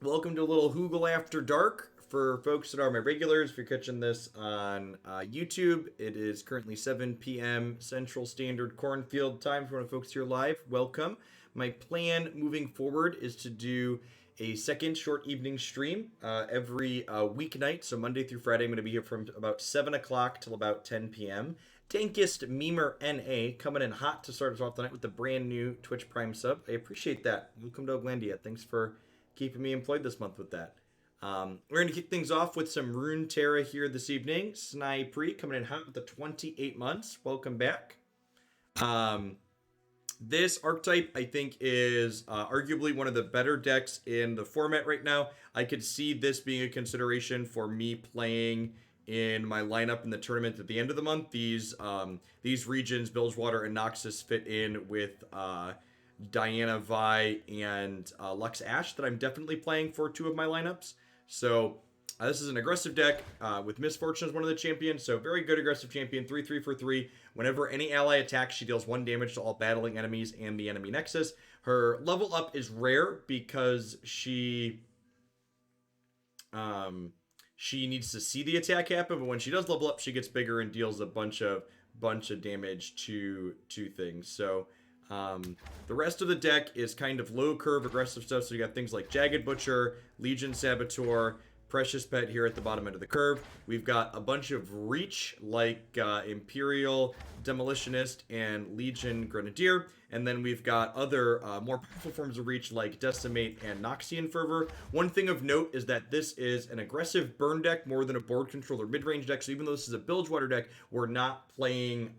Welcome to a little Hoogle After Dark. For folks that are my regulars, if you're catching this on YouTube, it is currently 7 p.m. Central Standard Cornfield time. For one of folks here live, welcome. My plan moving forward is to do a second short evening stream every weeknight. So Monday through Friday, I'm going to be here from about 7 o'clock till about 10 p.m. Dankest Memer NA coming in hot to start us off the night with the brand new Twitch Prime sub. I appreciate that. Welcome to Oglandia. Thanks for keeping me employed this month with that. We're going to kick things off with some Runeterra here this evening. Snipree coming in hot with the 28 months. Welcome back. This archetype, I think, is arguably one of the better decks in the format right now. I could see this being a consideration for me playing in my lineup in the tournament at the end of the month. These regions, Bilgewater and Noxus, fit in with Diana Vi and Lux Ash that I'm definitely playing for two of my lineups. So this is an aggressive deck with Misfortune as one of the champions. So very good aggressive champion, 3/3 for 3. Whenever any ally attacks, she deals 1 damage to all battling enemies and the enemy nexus. Her level up is rare because she needs to see the attack happen, but when she does level up, she gets bigger and deals a bunch of damage to things. So the rest of the deck is kind of low curve aggressive stuff. So you got things like Jagged Butcher, Legion Saboteur, Precious Pet here at the bottom end of the curve. We've got a bunch of reach like Imperial Demolitionist and Legion Grenadier. And then we've got other more powerful forms of reach like Decimate and Noxian Fervor. One thing of note is that this is an aggressive burn deck more than a board controller mid-range deck. So even though this is a Bilgewater deck, we're not playing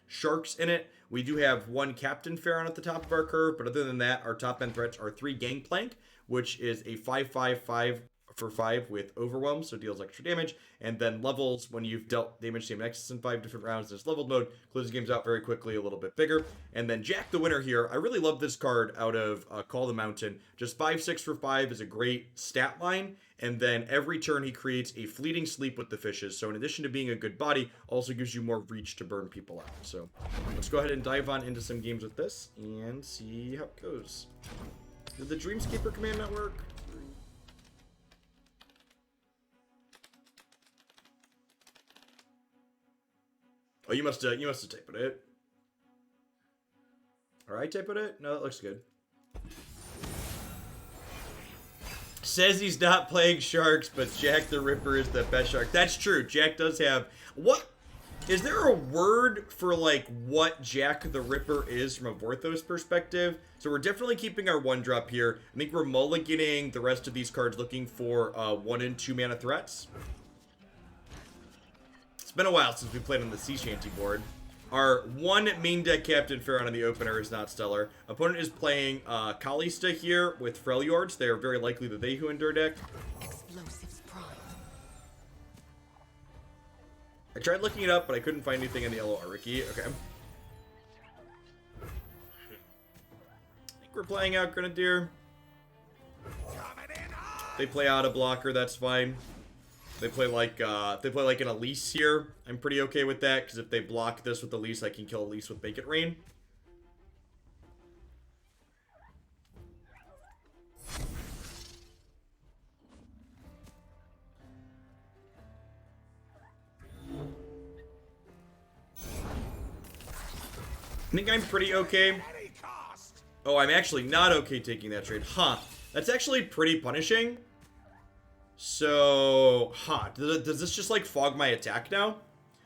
sharks in it. We do have one Captain Pharaon at the top of our curve, but other than that, our top end threats are 3 Gangplank, which is a 5/5/5 for 5 with Overwhelm, so deals extra damage, and then levels when you've dealt damage to Nexus in 5 different rounds. This leveled mode closes games out very quickly, a little bit bigger. And then Jack the Winner here. I really love this card out of Call the Mountain. Just 5/6 for 5 is a great stat line, and then every turn he creates a fleeting sleep with the fishes. So in addition to being a good body, also gives you more reach to burn people out. So let's go ahead and dive on into some games with this and see how it goes. Did the Dreamscaper command not work? Oh, you must have typed it. Or I typed it? No, that looks good. Says he's not playing sharks, but Jack the Ripper is the best shark. That's true. Jack does have... What? Is there a word for, like, what Jack the Ripper is from a Vorthos perspective? So we're definitely keeping our 1-drop here. I think we're mulliganing the rest of these cards looking for 1 and 2 mana threats. It's been a while since we played on the Sea Shanty board. Our one main deck Captain Pharaon on the opener is not stellar. Opponent is playing Kalista here with Freljords. They are very likely the They Who Endure deck. Explosives prime. I tried looking it up, but I couldn't find anything in the yellow Ariki. Okay. I think we're playing out Grenadier. They play out a blocker, that's fine. They play like an Elise here. I'm pretty okay with that, because if they block this with Elise, I can kill Elise with Make It Rain. I think I'm pretty okay. Oh, I'm actually not okay taking that trade. Huh. That's actually pretty punishing. So, does this just, like, fog my attack now?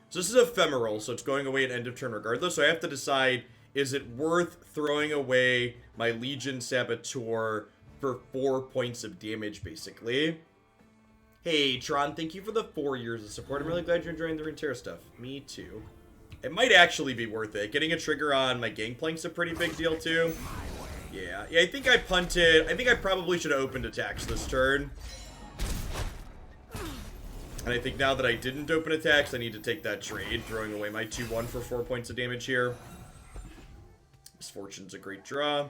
So this is ephemeral, so it's going away at end of turn regardless. So I have to decide, is it worth throwing away my Legion Saboteur for 4 points of damage, basically? Hey, Tron, thank you for the 4 years of support. I'm really glad you're enjoying the Runeterra stuff. Me too. It might actually be worth it. Getting a trigger on my Gangplank's a pretty big deal, too. Yeah, I think I punted. I think I probably should have opened attacks this turn. And I think now that I didn't open attacks, I need to take that trade, throwing away my 2/1 for 4 points of damage here. Misfortune's a great draw.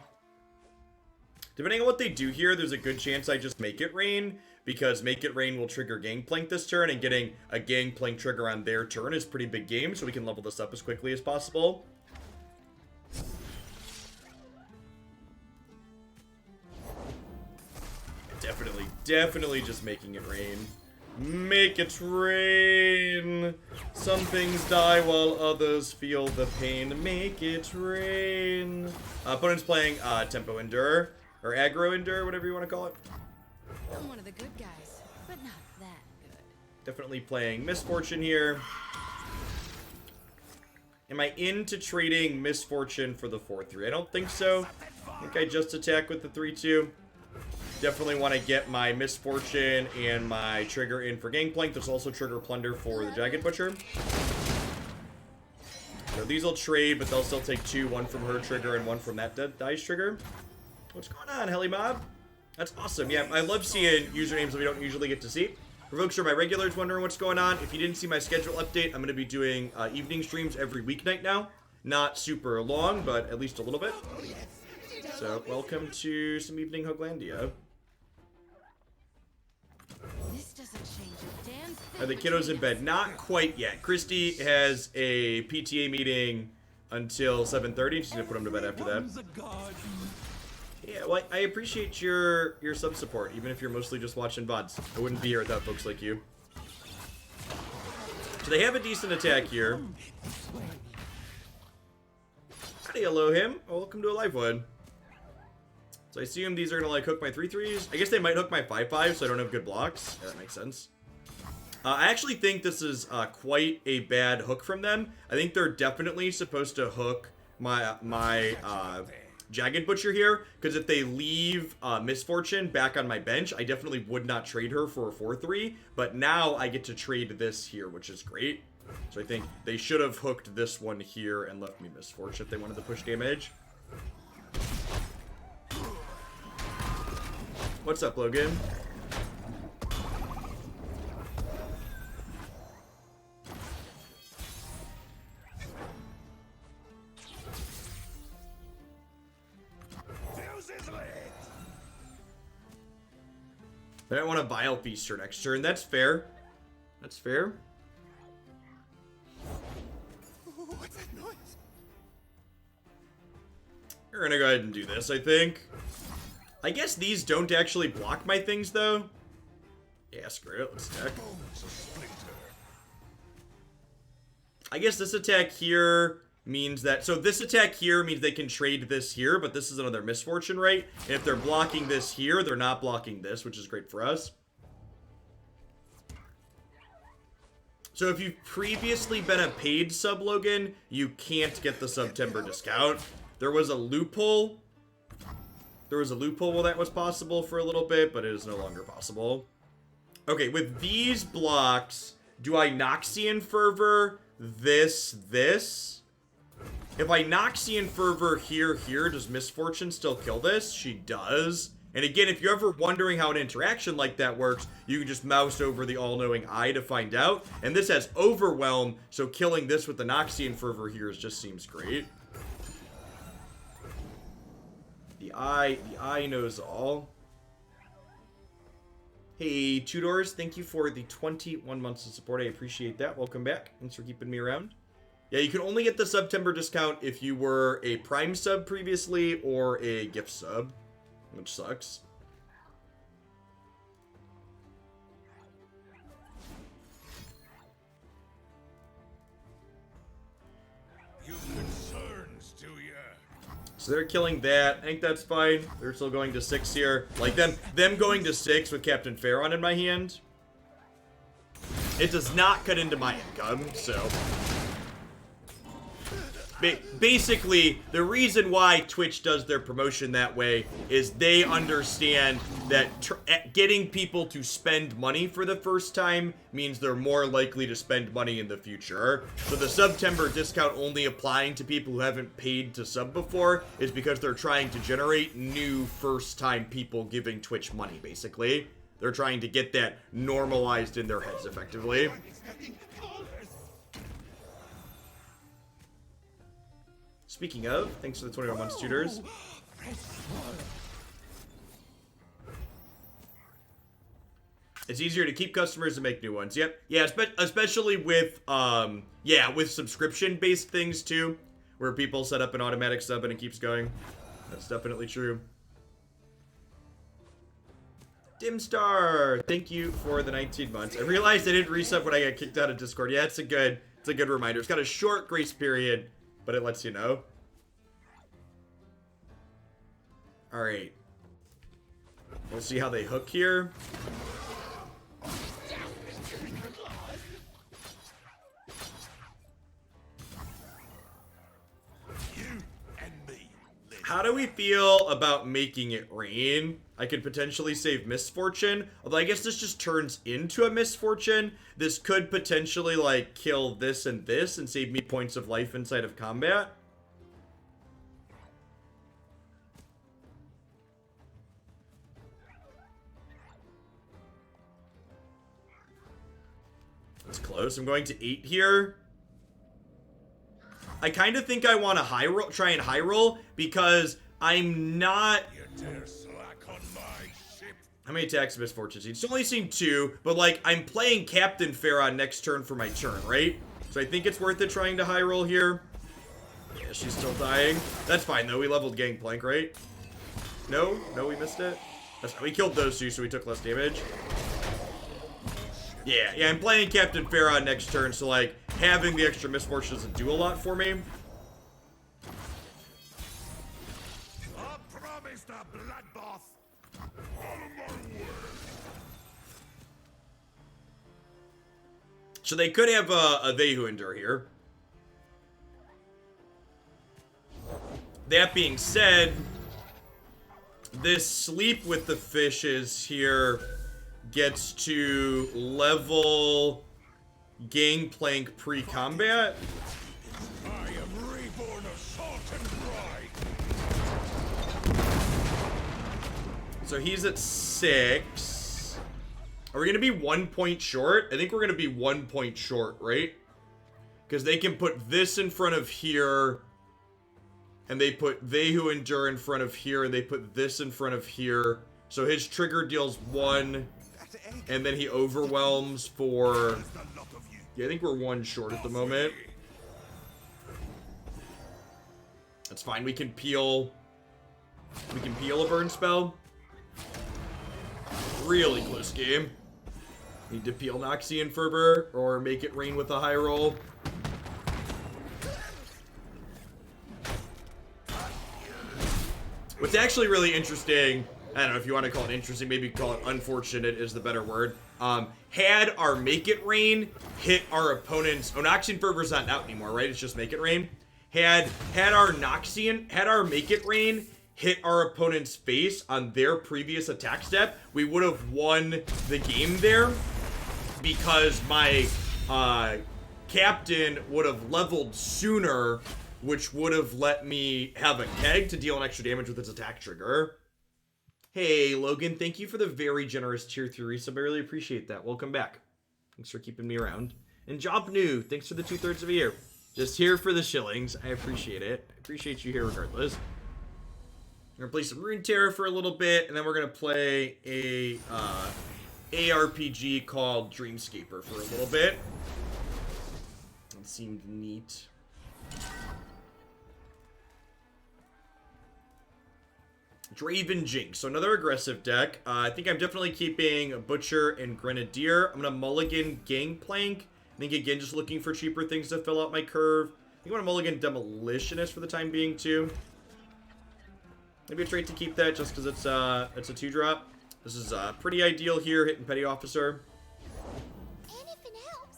Depending on what they do here, there's a good chance I just Make It Rain, because Make It Rain will trigger Gangplank this turn, and getting a Gangplank trigger on their turn is pretty big game, so we can level this up as quickly as possible. Definitely just making it rain. Make it rain. Some things die while others feel the pain. Make it rain. Opponent's playing Tempo Endure, or Aggro Endure, whatever you want to call it. I'm one of the good guys, but not that good. Definitely playing Misfortune here. Am I into trading Misfortune for the 4-3? I don't think so. I think I just attack with the 3-2. Definitely want to get my Misfortune and my Trigger in for Gangplank. There's also Trigger Plunder for the Jagged Butcher. So these will trade, but they'll still take 2. 1 from her Trigger and 1 from that Dice Trigger. What's going on, Heli Mob? That's awesome. Yeah, I love seeing usernames that we don't usually get to see. For folks who are my regulars wondering what's going on, if you didn't see my schedule update, I'm going to be doing evening streams every weeknight now. Not super long, but at least a little bit. So, welcome to some evening Hoaglandia. This doesn't change a damn thing. Are the kiddos in bed? Not quite yet. Christy has a PTA meeting until 7:30. She's going to put them to bed after that. Yeah, well, I appreciate your sub support, even if you're mostly just watching VODs. I wouldn't be here without folks like you. So they have a decent attack here. Howdy, hello him. Welcome to a live one. So I assume these are gonna like hook my 3-3s. I guess they might hook my 5-5, so I don't have good blocks. Yeah, that makes sense. I actually think this is quite a bad hook from them. I think they're definitely supposed to hook my Jagged Butcher here, because if they leave Misfortune back on my bench, I definitely would not trade her for a 4-3, but now I get to trade this here, which is great. So I think they should have hooked this one here and left me Misfortune if they wanted to push damage. What's up, Logan? I don't want a Vile Feaster next turn. That's fair. That's fair. What's that noise? We're gonna go ahead and do this, I think. I guess these don't actually block my things, though. Yeah, screw it. Let's attack. I guess this attack here means that... So this attack here means they can trade this here, but this is another Misfortune, right? And if they're blocking this here, they're not blocking this, which is great for us. So if you've previously been a paid sub, Logan, you can't get the September discount. There was a loophole. There was a loophole where that was possible for a little bit, but it is no longer possible. Okay, with these blocks, do I Noxian Fervor this? If I Noxian Fervor here, does Misfortune still kill this? She does. And again, if you're ever wondering how an interaction like that works, you can just mouse over the all-knowing eye to find out. And this has Overwhelm, so killing this with the Noxian Fervor here just seems great. The eye knows all. Hey, Tudors, thank you for the 21 months of support. I appreciate that. Welcome back. Thanks for keeping me around. Yeah, you can only get the September discount if you were a Prime sub previously or a gift sub, which sucks. So they're killing that. I think that's fine. They're still going to 6 here. Like them going to 6 with Captain Pharaon in my hand. It does not cut into my income, so... Basically, the reason why Twitch does their promotion that way is they understand that getting people to spend money for the first time means they're more likely to spend money in the future. So the September discount only applying to people who haven't paid to sub before is because they're trying to generate new first-time people giving Twitch money, basically. They're trying to get that normalized in their heads, effectively. Speaking of, thanks for the 21 months, Tutors. It's easier to keep customers and make new ones. Yep. Yeah, especially with, with subscription-based things, too, where people set up an automatic sub and it keeps going. That's definitely true. Dimstar, thank you for the 19 months. I realized I didn't resub when I got kicked out of Discord. Yeah, it's a good reminder. It's got a short grace period, but it lets you know. All right. We'll see how they hook here. How do we feel about making it rain? I could potentially save Misfortune, although I guess this just turns into a Misfortune. This could potentially, like, kill this and save me points of life inside of combat. That's close. I'm going to 8 here. I kind of think I want to try and high roll because I'm not. How many attacks of Misfortune? He's only seen 2, but like I'm playing Captain Farah next turn for my turn, right? So I think it's worth it trying to high roll here. Yeah, she's still dying. That's fine though. We leveled Gangplank, right? No, we missed it. That's fine. We killed those 2, so we took less damage. Yeah, I'm playing Captain Farah next turn, so like having the extra Misfortune doesn't do a lot for me. I promised a bloodbath. On my way. So they could have a They Who Endure here. That being said, this Sleep with the Fishes here gets to level Gangplank pre-combat. I am reborn of salt and brine. So he's at 6. Are we going to be 1 point short? I think we're going to be 1 point short, right? Because they can put this in front of here, and they put They Who Endure in front of here, and they put this in front of here. So his trigger deals 1, and then he overwhelms for... Yeah, I think we're 1 short at the moment. That's fine. We can peel a burn spell. Really close game. Need to peel Noxian Fervor or make it rain with a high roll. What's actually really interesting, I don't know if you want to call it interesting, maybe call it unfortunate is the better word. Had our Make It Rain hit our opponent's... Oh, Noxian Fervor's not out anymore, right? It's just Make It Rain. Had our Make It Rain hit our opponent's face on their previous attack step, we would have won the game there because my captain would have leveled sooner, which would have let me have a keg to deal an extra damage with its attack trigger. Hey, Logan, thank you for the very generous tier 3 resub. I really appreciate that. Welcome back. Thanks for keeping me around. And Job New, thanks for the 2/3 of a year. Just here for the shillings. I appreciate it. I appreciate you here regardless. We're going to play some Runeterra for a little bit, and then we're going to play a ARPG called Dreamscaper for a little bit. That seemed neat. Draven Jinx, so another aggressive deck. I think I'm definitely keeping Butcher and Grenadier. I'm going to mulligan Gangplank. I think, again, just looking for cheaper things to fill out my curve. I think I want to mulligan Demolitionist for the time being, too. Maybe a trait to keep that just because it's a 2-drop. This is pretty ideal here, hitting Petty Officer. Anything helps.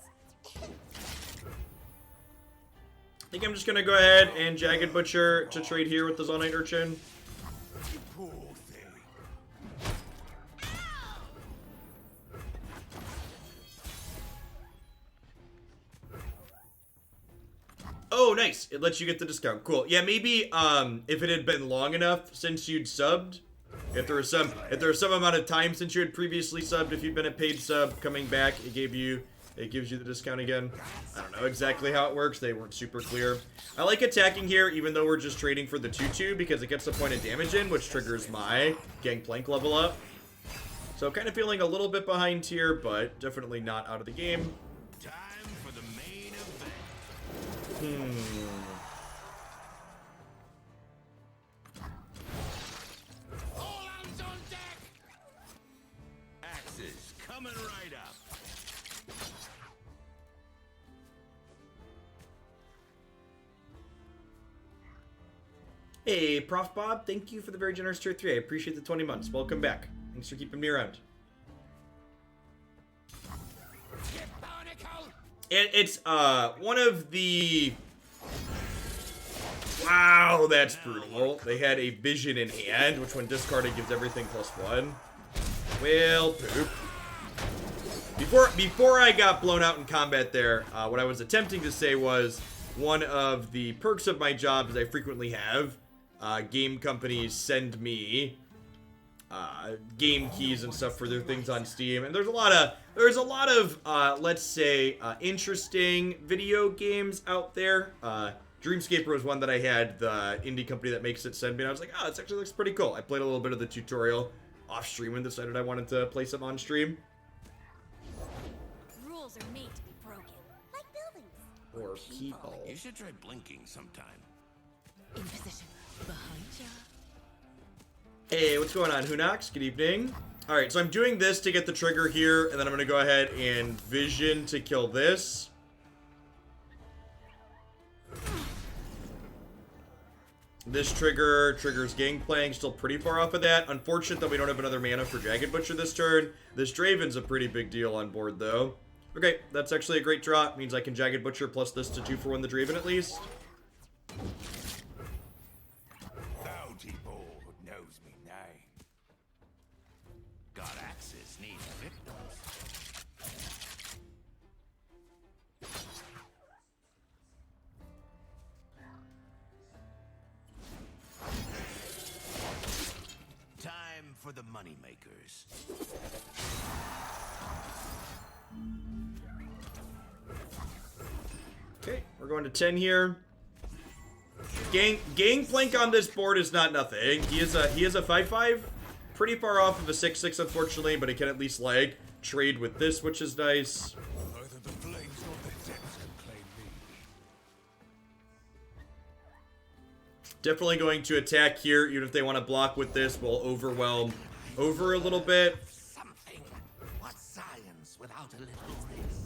I think I'm just going to go ahead and Jagged Butcher to trade here with the Zonite Urchin. Poor thing. Oh, nice. It lets you get the discount. Cool. Yeah, maybe if it had been long enough since you'd subbed, if there was some amount of time since you had previously subbed, if you'd been a paid sub coming back, it gives you the discount again. I don't know exactly how it works. They weren't super clear. I like attacking here, even though we're just trading for the 2/2, because it gets a point of damage in, which triggers my Gangplank level up. So kind of feeling a little bit behind here, but definitely not out of the game. Time for the main event. All hands on deck. Coming right up. Hey, Prof Bob, thank you for the very generous tier 3. I appreciate the 20 months. Welcome back. Thanks for keeping me around. It's one of the... Wow, that's brutal. They had a vision in hand, which when discarded gives everything +1. Well, poop. Before I got blown out in combat there, what I was attempting to say was one of the perks of my job is I frequently have game companies send me game keys and stuff for their things on Steam, and there's a lot of let's say interesting video games out there. Dreamscaper was one that I had the indie company that makes it send me, and I was like, oh, this actually looks pretty cool. I played a little bit of the tutorial off stream and decided I wanted to play some on stream. Rules are made to be broken. Like buildings. Or people. You should try blinking sometime. In position. Behind ya. Hey, what's going on, Hunox? Good evening. Alright, so I'm doing this to get the trigger here, and then I'm going to go ahead and vision to kill this. This triggers Gangplank, still pretty far off of that. Unfortunate that we don't have another mana for Jagged Butcher this turn. This Draven's a pretty big deal on board, though. Okay, that's actually a great draw. It means I can Jagged Butcher plus this to 2-for-1 the Draven at least. Bounty Board knows me name. Got axes, need victims. Time for the moneymakers. Okay, we're going to 10 here. Gangplank on this board is not nothing. He is a 5/5, pretty far off of a 6/6 unfortunately, but he can at least like trade with this, which is nice. Neither the flames nor the depths can claim me. Definitely going to attack here, even if they want to block with this. We'll overwhelm over a little bit. Something. What science without a little risk?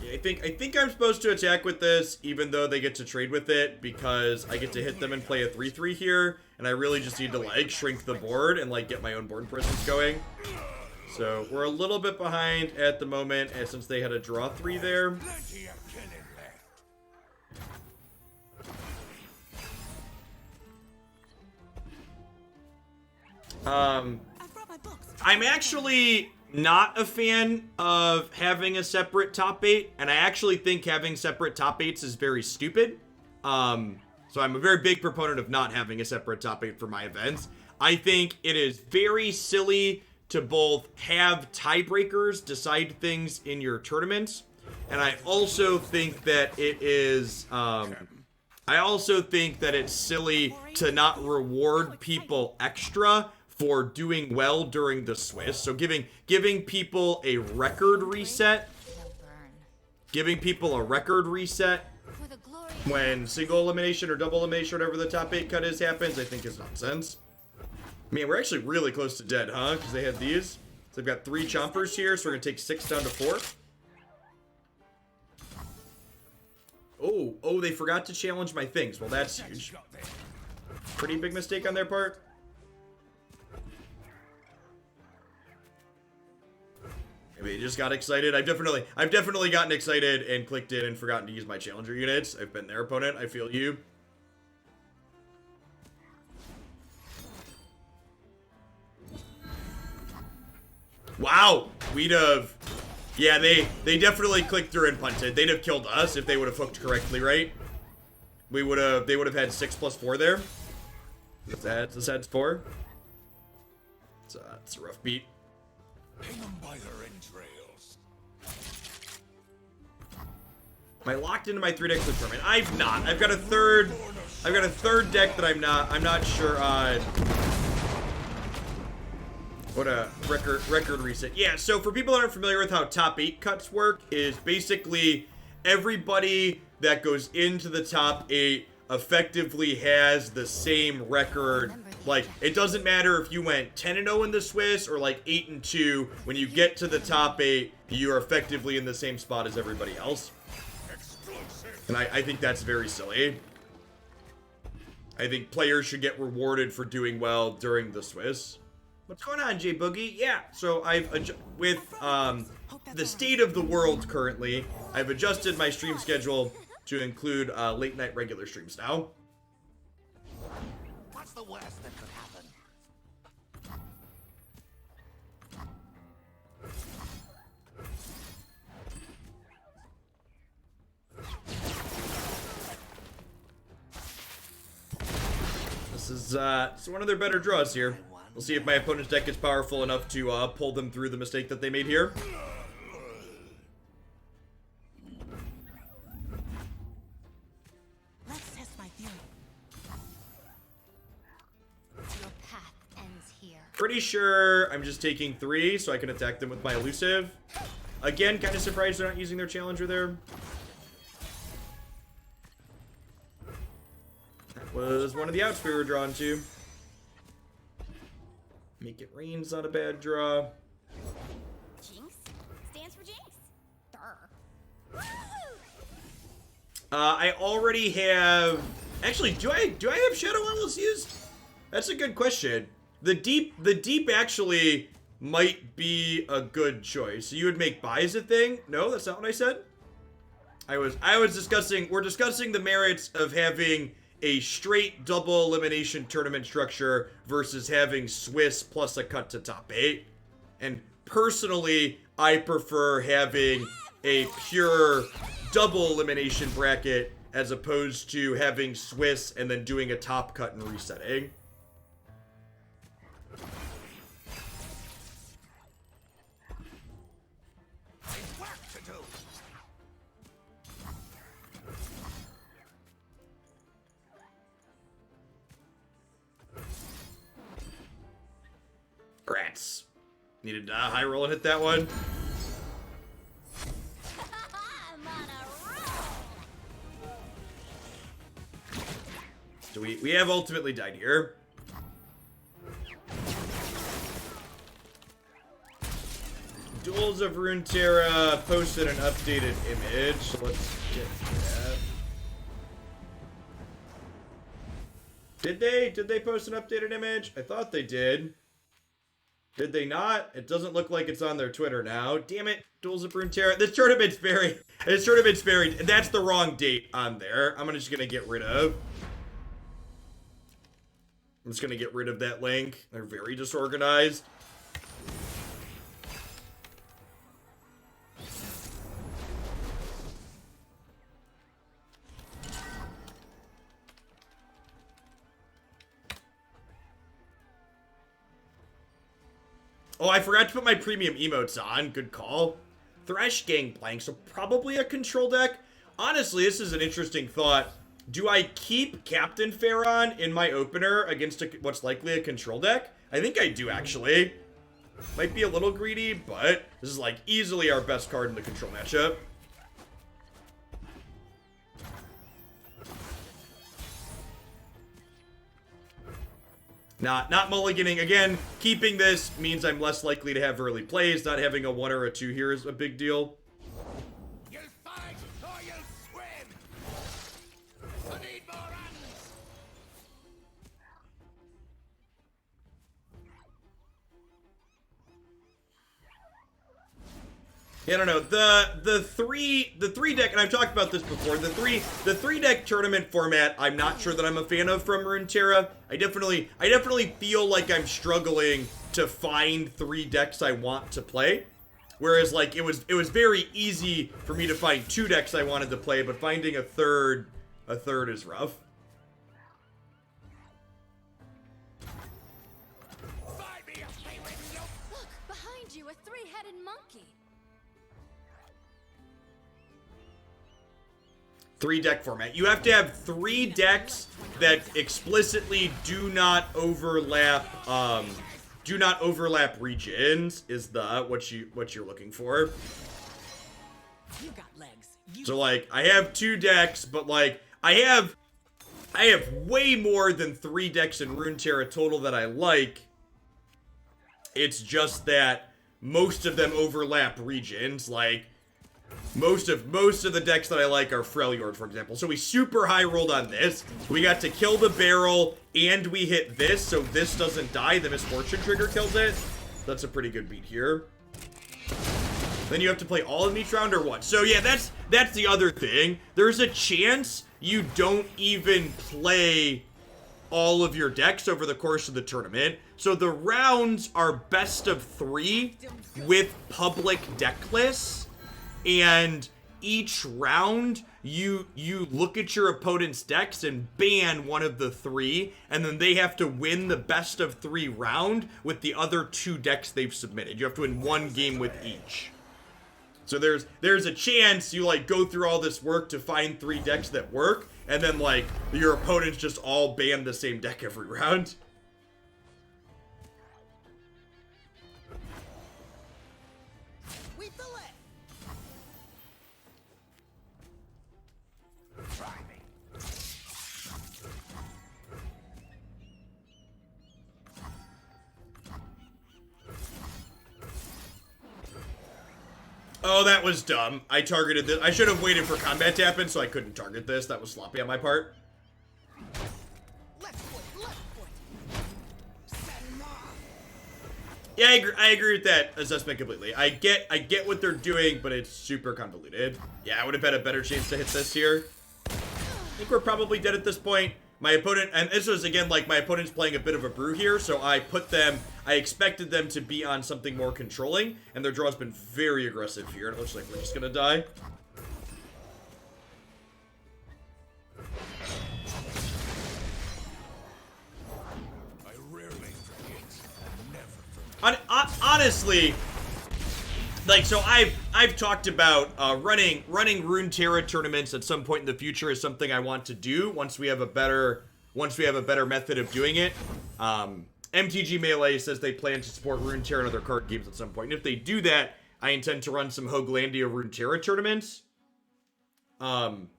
Yeah, I think I'm supposed to attack with this, even though they get to trade with it, because I get to hit them and play a 3/3 here, and I really just need to like shrink the board and like get my own board presence going. So we're a little bit behind at the moment, and since they had a draw 3 there. Plenty of killing left. I'm actually not a fan of having a separate top 8, and I actually think having separate top 8s is very stupid. So I'm a very big proponent of not having a separate top 8 for my events. I think it is very silly to both have tiebreakers decide things in your tournaments, and I also think that it is it's silly to not reward people extra for doing well during the Swiss. So giving people a record reset, when single elimination or double elimination, whatever the top 8 cut is, happens, I think is nonsense. Man, we're actually really close to dead, huh? Because they had these. So they've got 3 chompers here, so we're going to take 6 down to 4. Oh, they forgot to challenge my things. Well, that's huge. Pretty big mistake on their part. Maybe they just got excited. I've definitely gotten excited and clicked in and forgotten to use my challenger units. I've been their opponent. I feel you. Wow, we'd have... Yeah, they definitely clicked through and punted. They'd have killed us if they would have hooked correctly, right? They would have had 6 + 4 there. That's 4. It's a rough beat. Hang them by their entrails. Am I locked into my 3 decks of tournament? I've not. I've got a third deck that I'm not sure on. What a record reset. Yeah, so for people that aren't familiar with how top 8 cuts work, is basically everybody that goes into the top 8 effectively has the same record. Like, it doesn't matter if you went 10-0 in the Swiss or like 8-2. When you get to the top 8, you are effectively in the same spot as everybody else. And I think that's very silly. I think players should get rewarded for doing well during the Swiss. What's going on, J Boogie? Yeah, so with the state of the world currently, I've adjusted my stream schedule to include late night regular streams now. What's the worst that could happen? This is one of their better draws here. We'll see if my opponent's deck is powerful enough to pull them through the mistake that they made here. Let's test my theory. Your path ends here. Pretty sure I'm just taking 3 so I can attack them with my elusive. Again, kind of surprised they're not using their challenger there. That was one of the outs we were drawn to. Make it rain's not a bad draw. Jinx stands for Jinx. Durr. I already have. Actually, do I have Shadow Owls used? That's a good question. The deep actually might be a good choice. You would make buys a thing? No, that's not what I said. We're discussing the merits of having a straight double elimination tournament structure versus having Swiss plus a cut to top 8. And personally, I prefer having a pure double elimination bracket as opposed to having Swiss and then doing a top cut and resetting. There's work to do. Grats. Needed a high roll and hit that one. I'm on a roll. So we have ultimately died here. Duels of Runeterra posted an updated image. So let's get to that. Did they post an updated image? I thought they did. Did they not? It doesn't look like it's on their Twitter now. Damn it, Duels of Runeterra. This tournament's buried. That's the wrong date on there. I'm just gonna get rid of. I'm just gonna get rid of that link. They're very disorganized. Oh, I forgot to put my premium emotes on. Good call. Thresh Gangplank, so probably a control deck. Honestly, this is an interesting thought. Do I keep Captain Pharaon in my opener against what's likely a control deck? I think I do, actually. Might be a little greedy, but this is like easily our best card in the control matchup. Not mulliganing. Again, keeping this means I'm less likely to have early plays. Not having a 1 or a 2 here is a big deal. You'll fight or you'll swim. I need more hands. Yeah, I don't know. The three deck, and I've talked about this before. The three deck tournament format, I'm not sure that I'm a fan of from Runeterra. I definitely feel like I'm struggling to find 3 decks I want to play. Whereas like it was very easy for me to find 2 decks I wanted to play, but finding a third is rough. Fight me, you favorite look. Look, behind you, a 3-headed monkey. 3 deck format. You have to have 3 decks that explicitly do not overlap regions is what you're looking for. You got legs. So like I have 2 decks, but like I have I have way more than 3 decks in Runeterra total that I like. It's just that most of them overlap regions. Like, most of the decks that I like are Freljord, for example. So we super high rolled on this. We got to kill the barrel, and we hit this, so this doesn't die. The misfortune trigger kills it. That's a pretty good beat here. Then you have to play all of them each round or what? So yeah, that's the other thing. There's a chance you don't even play all of your decks over the course of the tournament. So the rounds are best of 3 with public deck lists. And each round, you look at your opponent's decks and ban one of the 3, and then they have to win the best of 3 round with the other 2 decks they've submitted. You have to win 1 game with each. So there's a chance you like go through all this work to find 3 decks that work, and then like your opponents just all ban the same deck every round. We fill it. Try me. Oh, that was dumb. I targeted this. I should have waited for combat to happen so I couldn't target this. That was sloppy on my part. Left foot, left foot. Set him off. Yeah, I agree with that assessment completely. I get what they're doing, but it's super convoluted. Yeah, I would have had a better chance to hit this here. I think we're probably dead at this point. My opponent, and this was again like my opponent's playing a bit of a brew here, so I expected them to be on something more controlling, and their draw's been very aggressive here, and it looks like we're just gonna die. I rarely forget. Never forget. Honestly, like, so I've talked about running Runeterra tournaments at some point in the future is something I want to do once we have a better method of doing it. MTG Melee says they plan to support Runeterra and other card games at some point. And if they do that, I intend to run some Hoaglandia Runeterra tournaments. And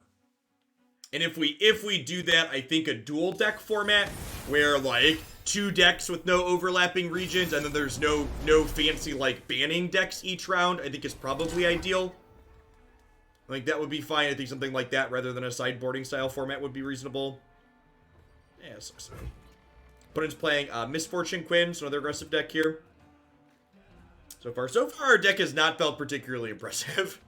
if we do that, I think a dual deck format where like 2 decks with no overlapping regions, and then there's no fancy like banning decks each round, I think is probably ideal. I think that would be fine. I think something like that rather than a sideboarding style format would be reasonable. Yeah, so. Opponent's playing Misfortune Quinn, so another aggressive deck here. So far, our deck has not felt particularly impressive.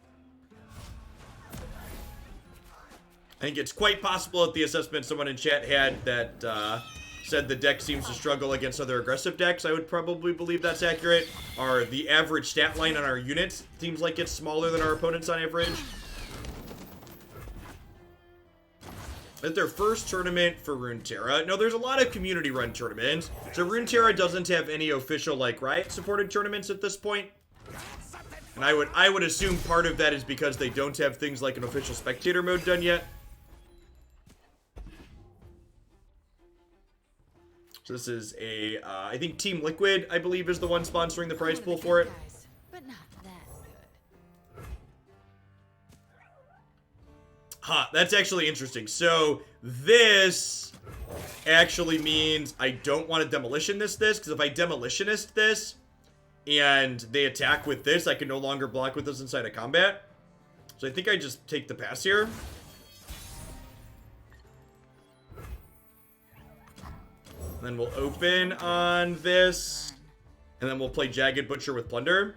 I think it's quite possible that the assessment someone in chat had that said the deck seems to struggle against other aggressive decks. I would probably believe that's accurate. The average stat line on our units seems like it's smaller than our opponents on average. It's their first tournament for Runeterra. No, there's a lot of community-run tournaments. So Runeterra doesn't have any official, like, Riot-supported tournaments at this point. And I would assume part of that is because they don't have things like an official spectator mode done yet. So this is a, I think Team Liquid, I believe, is the one sponsoring the prize pool for it. Guys, but not that good. Huh, that's actually interesting. So this actually means I don't want to demolitionist this, because if I demolitionist this and they attack with this, I can no longer block with this inside of combat. So I think I just take the pass here. Then we'll open on this, and then we'll play Jagged Butcher with Plunder.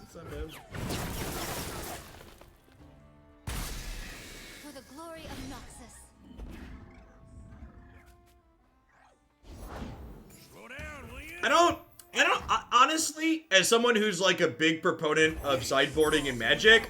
That's not bad. For the glory of Noxus. Slow down, will you? Honestly, as someone who's like a big proponent of sideboarding in Magic,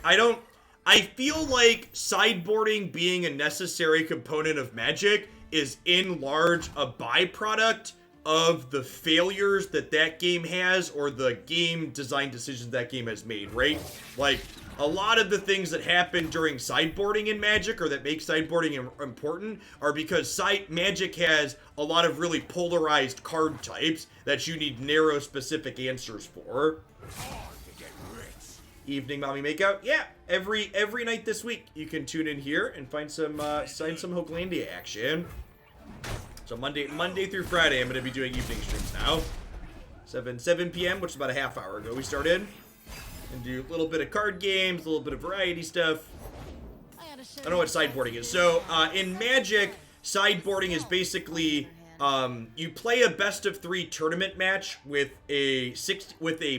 I feel like sideboarding being a necessary component of Magic is in large a byproduct of the failures that game has or the game design decisions that game has made, right? Like, a lot of the things that happen during sideboarding in Magic or that make sideboarding important are because Magic has a lot of really polarized card types that you need narrow specific answers for. Hard to get rich. evening mommy makeout. Yeah, every night this week you can tune in here and find some Hoaglandia action. So Monday through Friday I'm gonna be doing evening streams now. 7 p.m., which is about a half hour ago we started. And do a little bit of card games, a little bit of variety stuff. I don't know what sideboarding is. So in Magic, sideboarding is basically you play a best of 3 tournament match with a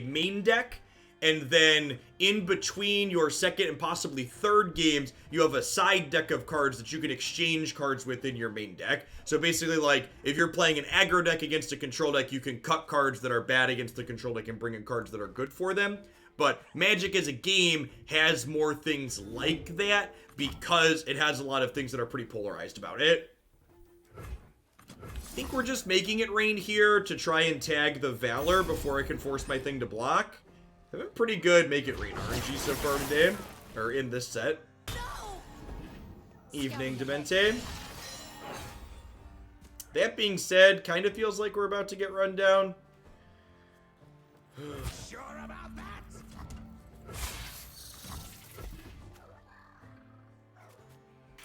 main deck, and then in between your second and possibly third games, you have a side deck of cards that you can exchange cards with in your main deck. So basically, like, if you're playing an aggro deck against a control deck, you can cut cards that are bad against the control deck and bring in cards that are good for them. But Magic as a game has more things like that because it has a lot of things that are pretty polarized about it. I think we're just making it rain here to try and tag the Valor before I can force my thing to block. I've been pretty good make it rain RNG so far today, or in this set. Evening Demente. That being said, kind of feels like we're about to get run down. Sure about that?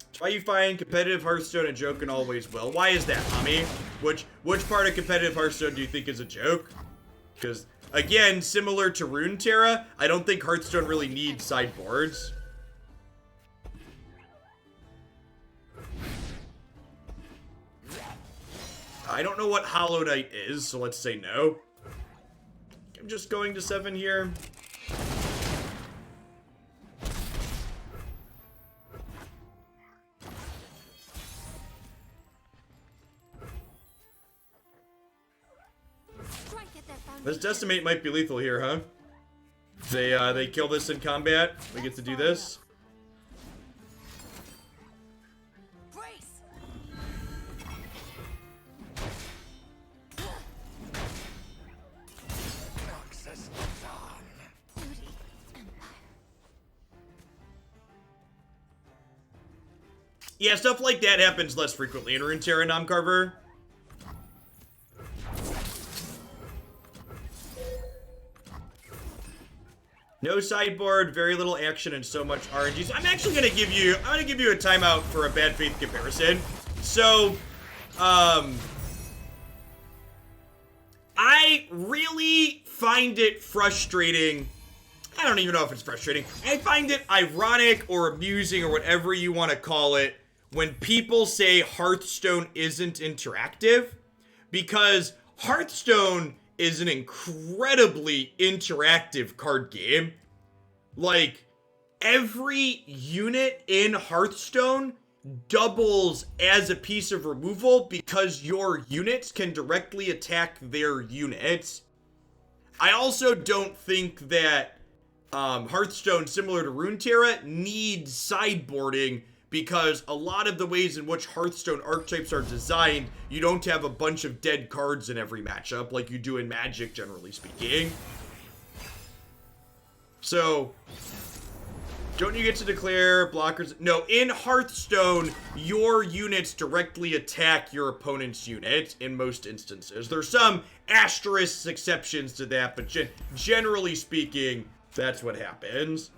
That's why you find competitive Hearthstone a joke and always will. Why is that, mommy? Which part of competitive Hearthstone do you think is a joke? Because, again, similar to Runeterra, I don't think Hearthstone really needs sideboards. I don't know what Hollow Knight is, so let's say no. I'm just going to 7 here. This Decimate might be lethal here, huh? They kill this in combat. We get to do this. Yeah, stuff like that happens less frequently in Runeterra Nomcarver. No sideboard, very little action, and so much RNG. So I'm actually gonna give you a timeout for a bad faith comparison. So, I really find it frustrating. I don't even know if it's frustrating. I find it ironic or amusing or whatever you want to call it when people say Hearthstone isn't interactive, because Hearthstone is an incredibly interactive card game. Like, every unit in Hearthstone doubles as a piece of removal because your units can directly attack their units. I also don't think that Hearthstone, similar to Runeterra, needs sideboarding, because a lot of the ways in which Hearthstone archetypes are designed, you don't have a bunch of dead cards in every matchup like you do in Magic, generally speaking. So, don't you get to declare blockers? No, in Hearthstone, your units directly attack your opponent's unit in most instances. There's some asterisk exceptions to that, but generally speaking, that's what happens.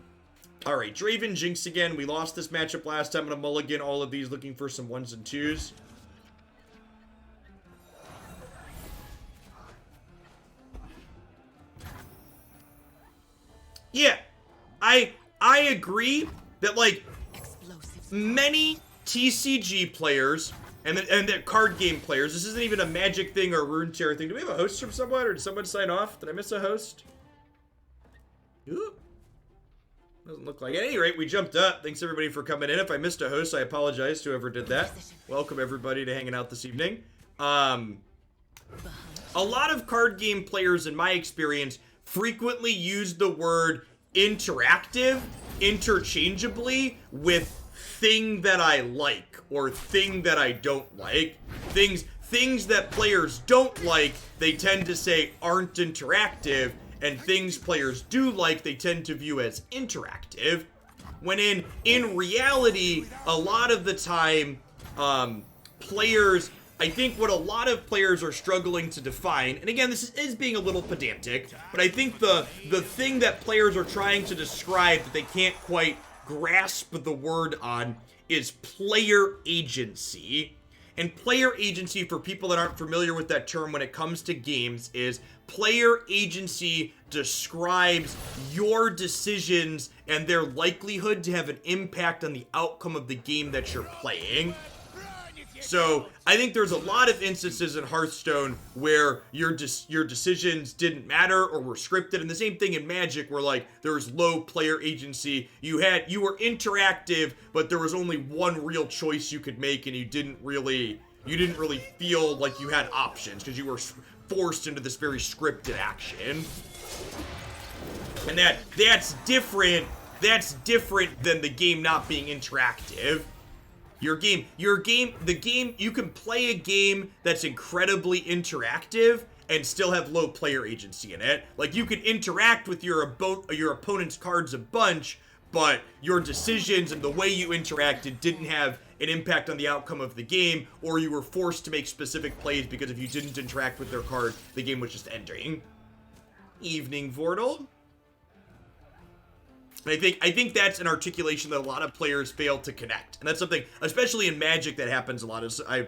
Alright, Draven Jinx again. We lost this matchup last time. I'm going to mulligan all of these looking for some 1s and 2s. Yeah, I agree that, like, many TCG players and the card game players, this isn't even a Magic thing or a Runeterra thing. Do we have a host from someone, or did someone sign off? Did I miss a host? Ooh. Doesn't look like it. At any rate, we jumped up. Thanks everybody for coming in. If I missed a host, I apologize to whoever did that. Welcome everybody to hanging out this evening. A lot of card game players, in my experience, frequently use the word interactive interchangeably with thing that I like or thing that I don't like. Things that players don't like, they tend to say aren't interactive, and things players do like, they tend to view as interactive. When in reality, a lot of the time, players I think what a lot of players are struggling to define, and again, this is being a little pedantic, but I think the thing that players are trying to describe that they can't quite grasp the word on is player agency. And player agency, for people that aren't familiar with that term when it comes to games, is player agency describes your decisions and their likelihood to have an impact on the outcome of the game that you're playing. So I think there's a lot of instances in Hearthstone where your decisions didn't matter or were scripted, and the same thing in Magic where like there's low player agency. You were interactive, but there was only one real choice you could make, and you didn't really feel like you had options because you were forced into this very scripted action. And that's different. That's different than the game not being interactive. You can play a game that's incredibly interactive and still have low player agency in it. Like, you can interact with your opponent's cards a bunch, but your decisions and the way you interacted didn't have an impact on the outcome of the game, or you were forced to make specific plays because if you didn't interact with their card, the game was just ending. Evening, Vortal. And I think that's an articulation that a lot of players fail to connect. And that's something, especially in Magic, that happens a lot. I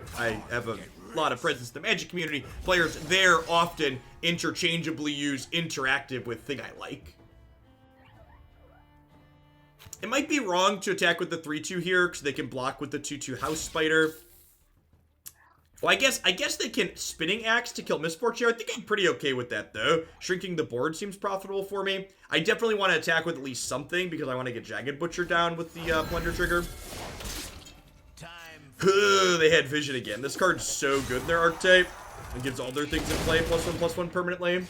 have a lot of presence in the Magic community. Players there often interchangeably use interactive with thing I like. It might be wrong to attack with the 3-2 here, because they can block with the 2-2 House Spider. Well, I guess they can Spinning Axe to kill Misfortune. I think I'm pretty okay with that, though. Shrinking the board seems profitable for me. I definitely want to attack with at least something, because I want to get Jagged Butcher down with the Plunder Trigger. They had Vision again. This card's so good in their archetype. It gives all their things in play, +1/+1 permanently.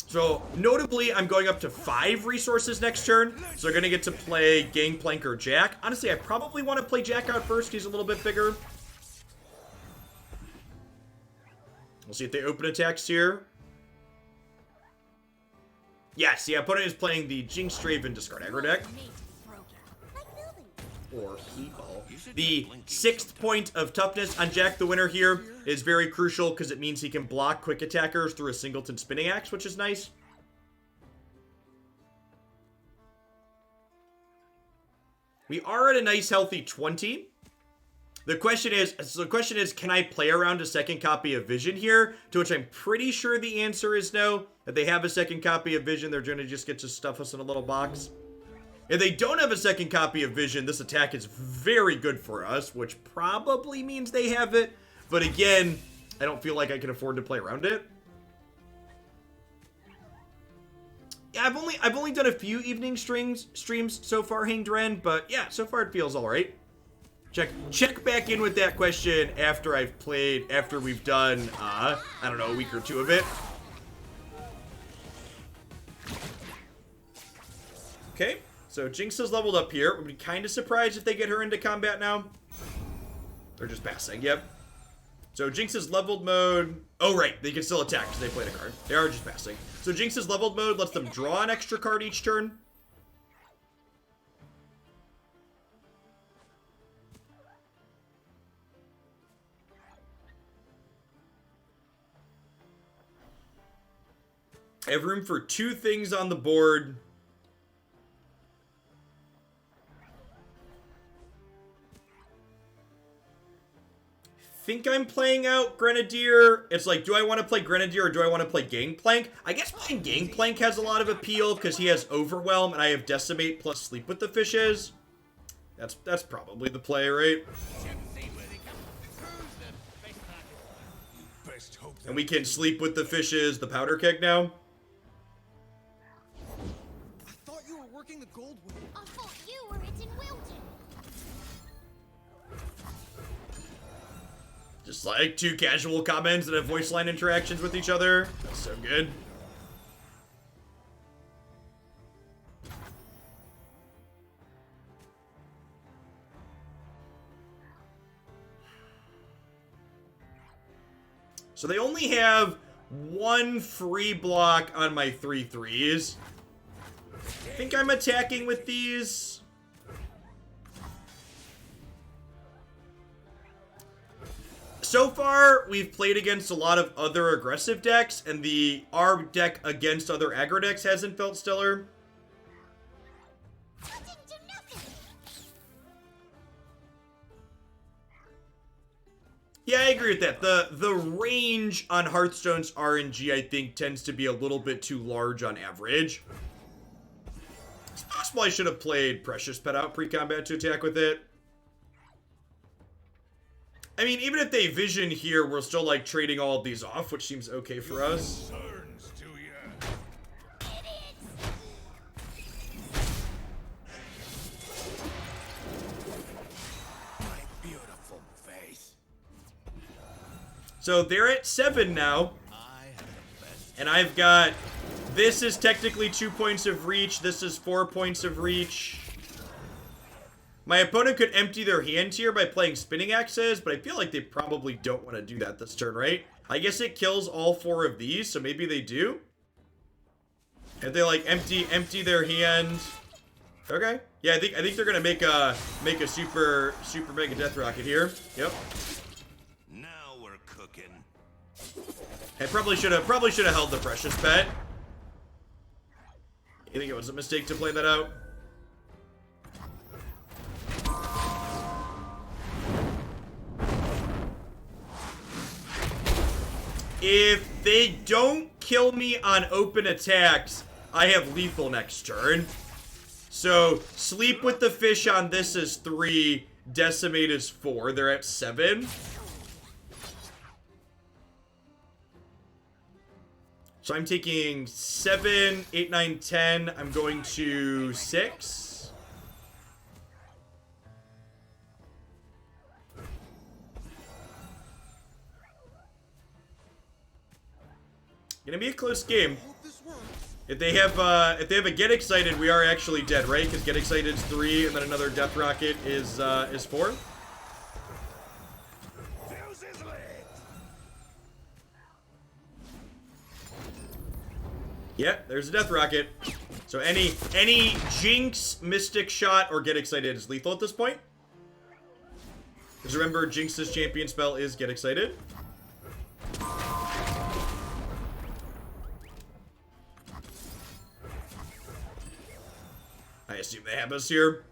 So, notably, I'm going up to 5 resources next turn, so they're going to get to play Gangplank or Jack. Honestly, I probably want to play Jack out first. He's a little bit bigger. We'll see if they open attacks here. Yes, the opponent is playing the Jinx Draven discard aggro deck. Or people. The 6th point of toughness on Jack the Winner here is very crucial because it means he can block quick attackers through a singleton Spinning Axe, which is nice. We are at a nice healthy 20. The question is, can I play around a second copy of Vision here? To which I'm pretty sure the answer is no. If they have a second copy of Vision, they're going to just get to stuff us in a little box. If they don't have a second copy of Vision, this attack is very good for us, which probably means they have it. But again, I don't feel like I can afford to play around it. Yeah, I've only done a few evening streams so far, Hanged Ren, but yeah, so far it feels all right. Check back in with that question after we've done I don't know, a week or two of it. Okay. So Jinx is leveled up here. We'd be kind of surprised if they get her into combat now. They're just passing. Yep. So Jinx's leveled mode. Oh, right. They can still attack because they played a card. They are just passing. So Jinx's leveled mode lets them draw an extra card each turn. I have room for 2 things on the board. Think I'm playing out Grenadier. It's like, do I want to play Grenadier or do I want to play Gangplank? I guess playing Gangplank has a lot of appeal because he has Overwhelm and I have Decimate plus Sleep with the Fishes. That's probably the play, right? And we can Sleep with the Fishes, the Powder Keg now. I thought you were working the gold wing. I thought you were in Wilton. Just like 2 casual comments that have voice line interactions with each other. That's so good. So they only have 1 free block on my 3/3s. I think I'm attacking with these. so far we've played against a lot of other aggressive decks, and our deck against other aggro decks hasn't felt stellar. That didn't do nothing. Yeah, I agree with that. The range on Hearthstone's RNG, I think, tends to be a little bit too large on average. It's possible I should have played Precious Pet out pre-combat to attack with it. I mean, even if they vision here, we're still, like, trading all of these off, which seems okay for us. Turns to you. Idiots. My beautiful face. So they're at 7 now. And I've got... This is technically 2 points of reach. This is 4 points of reach. My opponent could empty their hand here by playing Spinning Axes, but I feel like they probably don't want to do that this turn, right? I guess it kills all 4 of these, so maybe they do. If they like empty their hand. Okay. Yeah, I think they're gonna make a super mega death rocket here. Yep. Now we're cooking. I probably should have held the Precious Pet. You think it was a mistake to play that out? If they don't kill me on open attacks, I have lethal next turn. So, Sleep with the Fish on this is 3, Decimate is 4. They're at 7. So I'm taking 7, 8, 9, 10. I'm going to 6. Gonna be a close game. If they have a Get Excited, we are actually dead, right? Because Get Excited is 3, and then another Death Rocket is 4. Fuse is lit. Yeah, there's a Death Rocket. So any Jinx, Mystic Shot, or Get Excited is lethal at this point. Because remember, Jinx's champion spell is Get Excited. I assume they have us here.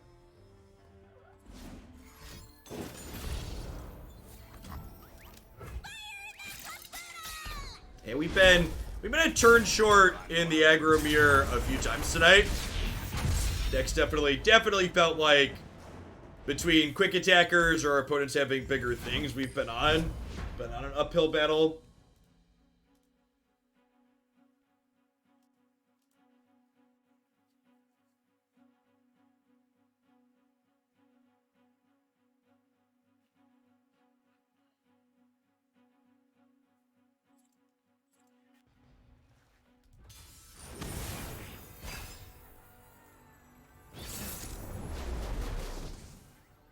And we've been a turn short in the aggro mirror a few times tonight. Dex definitely felt like between quick attackers or our opponents having bigger things, we've been on an uphill battle.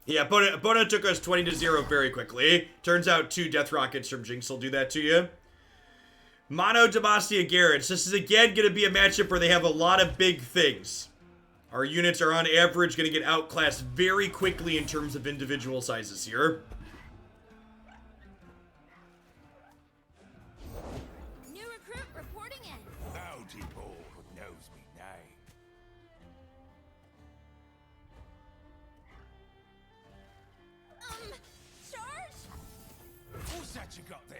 Yeah, opponent took us 20-0 very quickly. Turns out 2 Death Rockets from Jinx will do that to you. Mono Demacia Garrett. This is again going to be a matchup where they have a lot of big things. Our units are on average going to get outclassed very quickly in terms of individual sizes here. New recruit reporting in. Howdy, boy who knows me name. Charge? What's that you got there?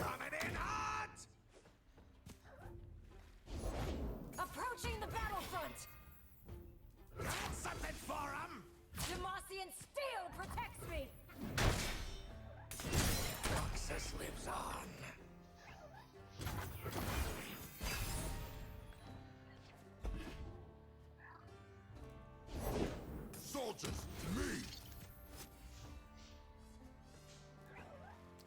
Coming in hot! Approaching the battlefront! Got something for 'em? Demacian steel protects me! Roxas lives on. Soldiers, to me!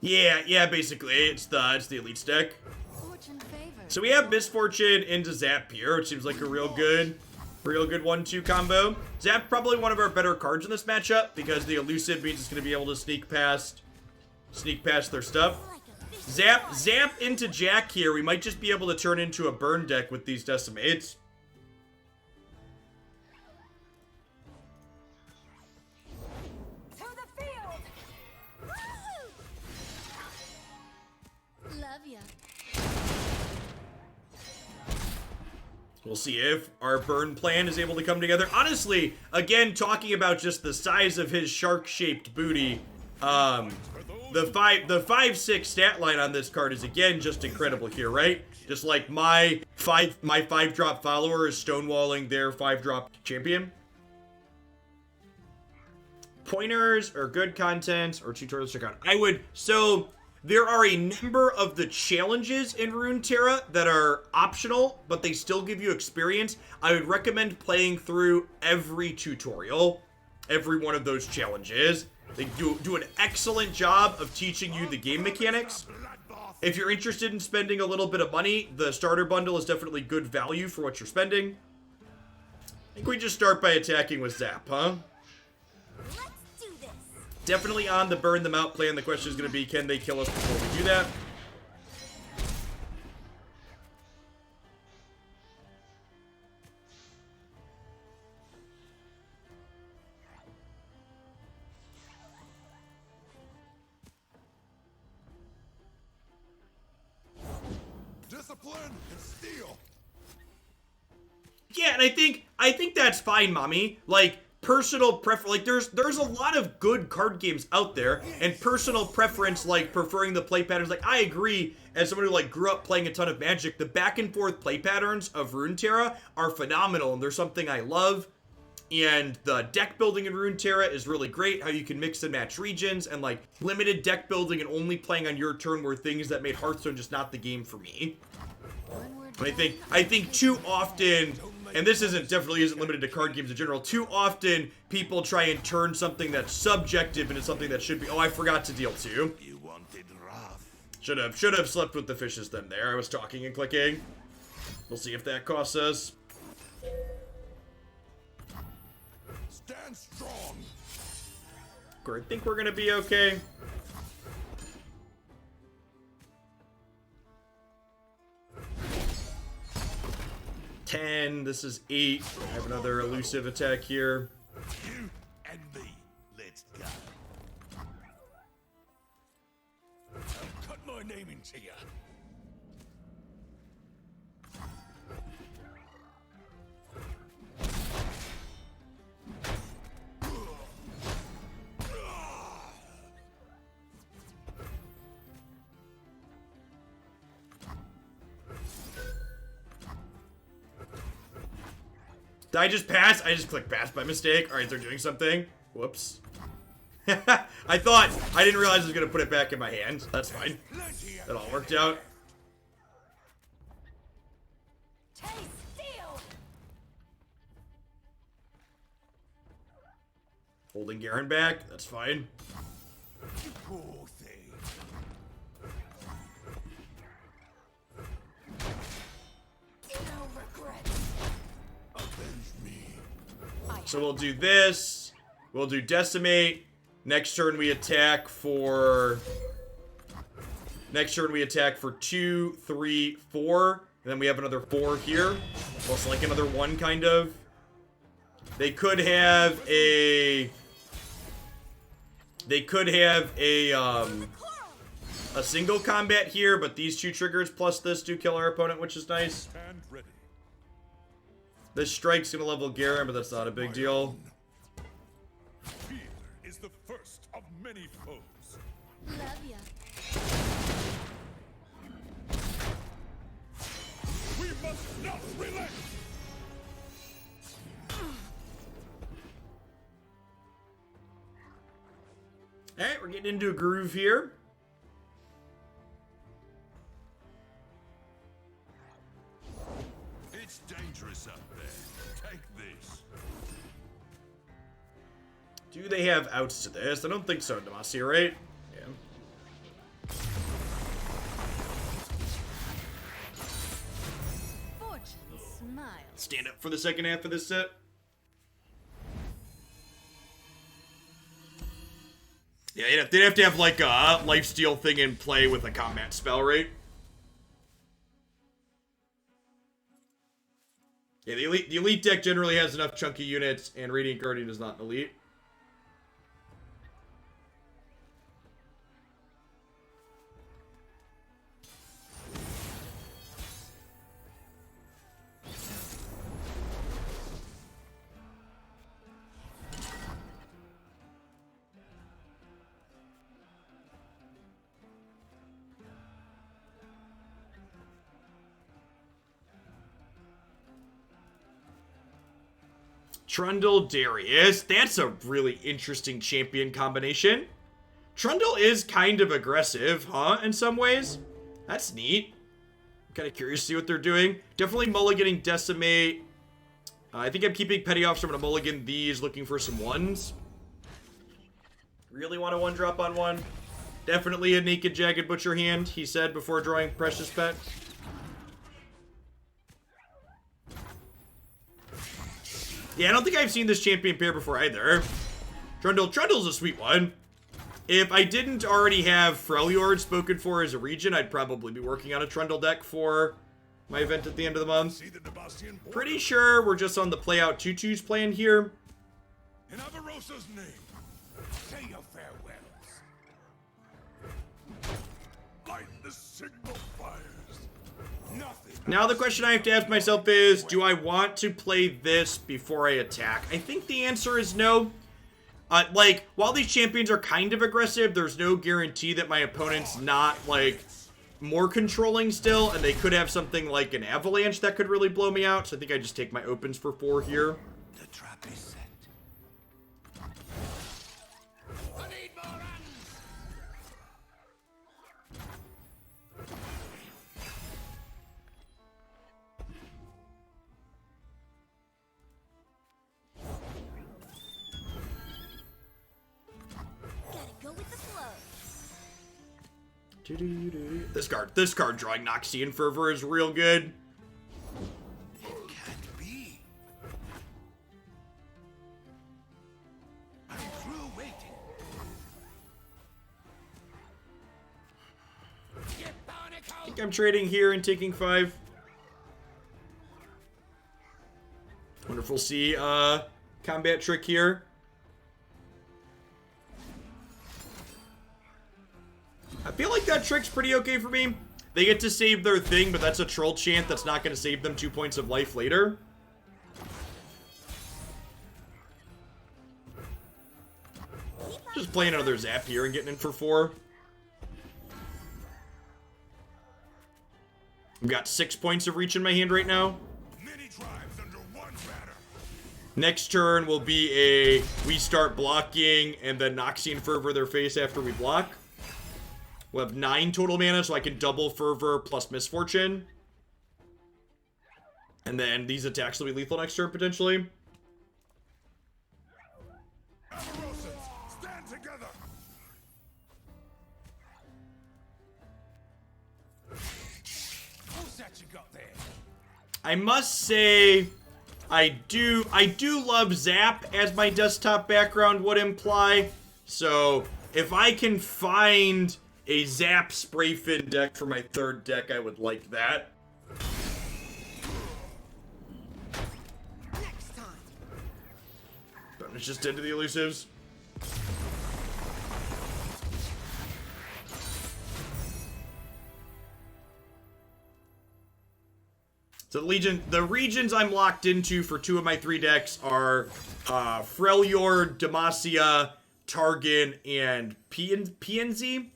Yeah, basically it's the elite deck. Fortune favors. So we have Misfortune into Zap here, which seems like a real good 1-2 combo. Zap probably one of our better cards in this matchup because the elusive means it's going to be able to sneak past their stuff. Like a fish Zap into Jack here. We might just be able to turn into a burn deck with these decimates. To the field! Love ya. We'll see if our burn plan is able to come together. Honestly, again, talking about just the size of his shark-shaped booty, the 5/6 stat line on this card is again just incredible here, right? Just like my 5-drop follower is stonewalling their 5-drop champion. Pointers or good content or tutorials to check out. So there are a number of the challenges in Runeterra that are optional, but they still give you experience. I would recommend playing through every tutorial, every one of those challenges. They do an excellent job of teaching you the game mechanics. If you're interested in spending a little bit of money, the starter bundle is definitely good value for what you're spending. I think we just start by attacking with Zap, huh? Let's do this. Definitely on the burn them out plan. The question is going to be, can they kill us before we do that? Discipline and steel. Yeah, and I think that's fine, mommy. Like, personal preference, like there's a lot of good card games out there, and personal preference, like preferring the play patterns, like I agree. As someone who like grew up playing a ton of Magic, the back and forth play patterns of Runeterra are phenomenal, and they're something I love. And the deck building in Runeterra is really great, how you can mix and match regions, and like limited deck building and only playing on your turn were things that made Hearthstone just not the game for me. But I think too often, and this definitely isn't limited to card games in general, too often people try and turn something that's subjective into something that should be. Oh, I forgot to deal 2. You wanted rough. Should have slept with the fishes then there. I was talking and clicking. We'll see if that costs us. Stand strong. I think we're gonna be okay. This is 8. I have another elusive attack here. You and me. Let's go. I'll cut my name into ya. Did I just pass? I just clicked pass by mistake. Alright, they're doing something. Whoops. I didn't realize I was gonna put it back in my hand. That's fine. That all worked out. Taste steel! Holding Garen back. That's fine. You poor thing. No regrets. Avenge me. So we'll do this. We'll do decimate. Next turn we attack for... Next turn we attack for 2, 3, 4. And then we have another 4 here. Plus like another 1 kind of. They could have a... They could have a single combat here, but these 2 triggers plus this do kill our opponent, which is nice. Stand ready. This strike's gonna level Garen, but that's not a big deal. Fear is the first of many foes. Love ya. We must not relent. Alright, we're getting into a groove here. It's dangerous up there. Take this. Do they have outs to this? I don't think so, Demacia, right? Yeah. Fortune smiles. Stand up for the second half of this set. Yeah, they'd have to have like a lifesteal thing in play with a combat spell, right? Yeah, the elite deck generally has enough chunky units, and Radiant Guardian is not an elite. Trundle Darius. That's a really interesting champion combination. Trundle is kind of aggressive, huh? In some ways. That's neat. I'm kind of curious to see what they're doing. Definitely mulliganing Decimate. I think I'm keeping Petty off, so I'm going to mulligan these, looking for some ones. Really want a 1-drop on one. Definitely a Naked Jagged Butcher hand, he said before drawing Precious Pet. Yeah, I don't think I've seen this champion pair before either. Trundle's a sweet one. If I didn't already have Freljord spoken for as a region, I'd probably be working on a Trundle deck for my event at the end of the month. Pretty sure we're just on the play out 2/2s plan here. In Avarosa's name, say your farewells. Light the signal fires. Nothing. Now the question I have to ask myself is, do I want to play this before I attack? I think the answer is no. Like, while these champions are kind of aggressive, there's no guarantee that my opponent's not, like, more controlling still, and they could have something like an Avalanche that could really blow me out, so I think I just take my opens for 4 here. The trap is set. I need more hands. Gotta go with the flow. This card drawing Noxian Fervor is real good. It can't be. I'm through waiting. Get I think I'm trading here and taking 5. Wonderful see combat trick here. I feel like that trick's pretty okay for me. They get to save their thing, but that's a troll chant that's not going to save them 2 points of life later. Just playing another zap here and getting in for 4. I've got 6 points of reach in my hand right now. Many tribes under one banner. Next turn will be a we start blocking and then Noxian Fervor their face after we block. We'll have 9 total mana, so I can double Fervor plus Misfortune. And then these attacks will be lethal next turn, potentially. Avarosans, stand together. Who's that you got there? I must say, I do love Zap, as my desktop background would imply. So, if I can find a Zap Spray Fin deck for my 3rd deck, I would like that. Next time. But it's just into the elusives. So the regions I'm locked into for 2 of my 3 decks are Freljord, Demacia, Targon, and PNZ.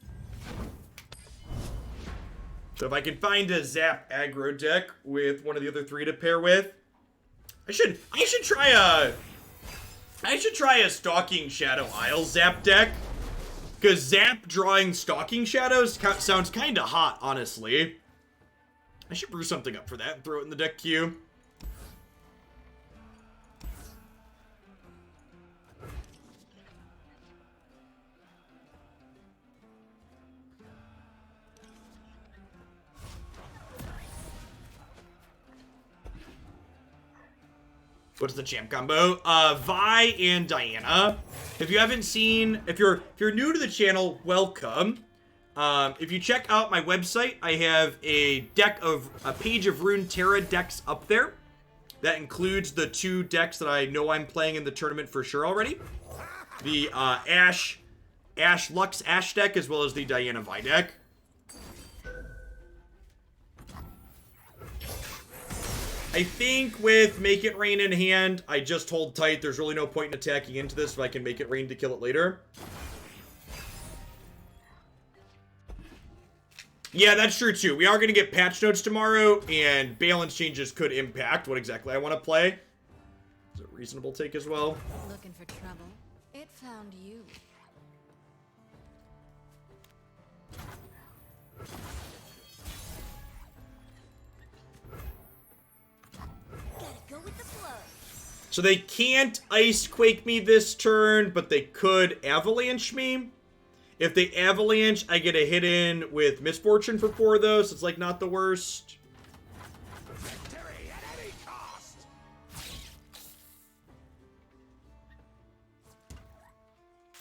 So if I can find a Zap aggro deck with one of the other 3 to pair with, I should try a Stalking Shadow Isle Zap deck, because Zap drawing Stalking Shadows sounds kind of hot, honestly. I should brew something up for that and throw it in the deck queue. What's the champ combo? Vi and Diana If you haven't seen, if you're new to the channel, welcome. If you check out my website, I have a page of Runeterra decks up there. That includes the 2 decks that I know I'm playing in the tournament for sure already. The Lux Ash deck, as well as the Diana Vi deck. I think with Make It Rain in hand, I just hold tight. There's really no point in attacking into this if I can Make It Rain to kill it later. Yeah, that's true too. We are going to get patch notes tomorrow, and balance changes could impact what exactly I want to play. Is it a reasonable take as well? Looking for trouble? It found you. Gotta go with the flow. So they can't Ice Quake me this turn, but they could Avalanche me. If they Avalanche, I get a hit in with Misfortune for 4 of those. So it's like not the worst. Victory at any cost.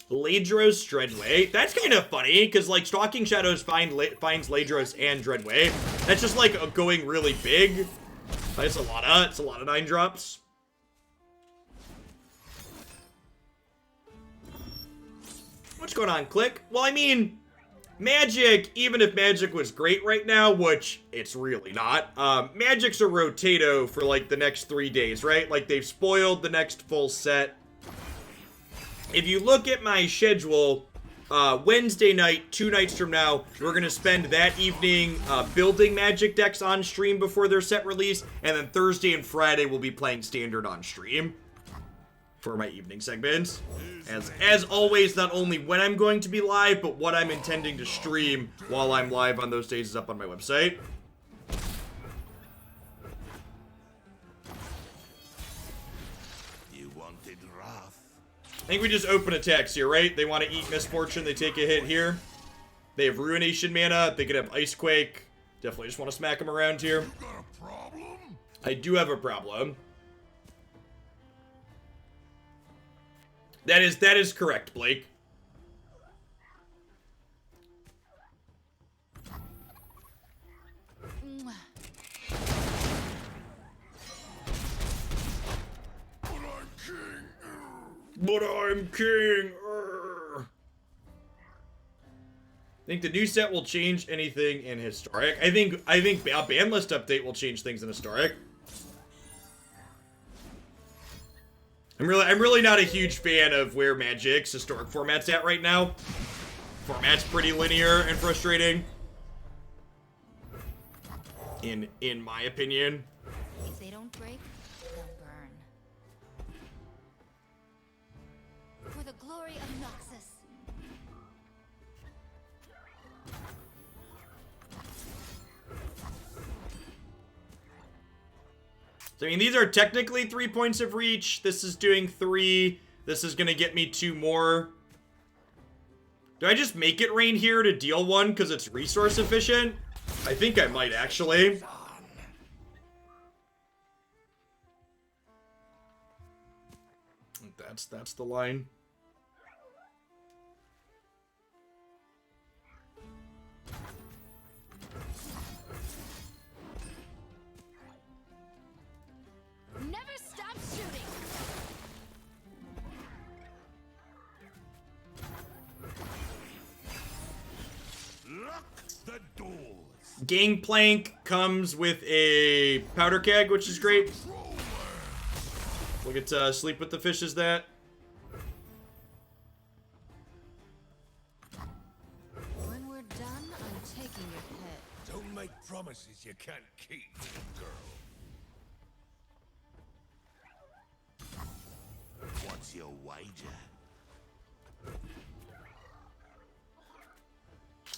Ladros Dreadway. That's kind of funny, because like Stalking Shadows finds Ladros and Dreadway. That's just like going really big. It's a lot of 9-drops. What's going on, Click? Well, I mean, Magic, even if Magic was great right now, which it's really not, Magic's a rotato for like the next 3 days, right? Like they've spoiled the next full set. If you look at my schedule, Wednesday night, 2 nights from now, we're going to spend that evening building Magic decks on stream before their set release, and then Thursday and Friday we'll be playing Standard on stream for my evening segments. As always, not only when I'm going to be live, but what I'm intending to stream while I'm live on those days is up on my website. You wanted wrath. I think we just open attacks here, right? They want to eat Misfortune, they take a hit here. They have Ruination mana, they could have Ice Quake. Definitely just want to smack them around here. Got a problem? I do have a problem. That is correct, Blake. Mwah. But I'm king. I think the new set will change anything in Historic. I think a ban list update will change things in Historic. I'm really not a huge fan of where Magic's Historic format's at right now. Format's pretty linear and frustrating. In my opinion. If they don't break, they'll burn. For the glory of Noxus. So, I mean, these are technically 3 points of reach. This is doing 3. This is going to get me 2 more. Do I just Make It Rain here to deal 1 because it's resource efficient? I think I might, actually. That's the line. Never stop shooting. Lock the doors. Gangplank comes with a powder keg, which is great. We'll get to Sleep with the Fishes that. When we're done, I'm taking your pet. Don't make promises you can't keep, girl. What's your wager?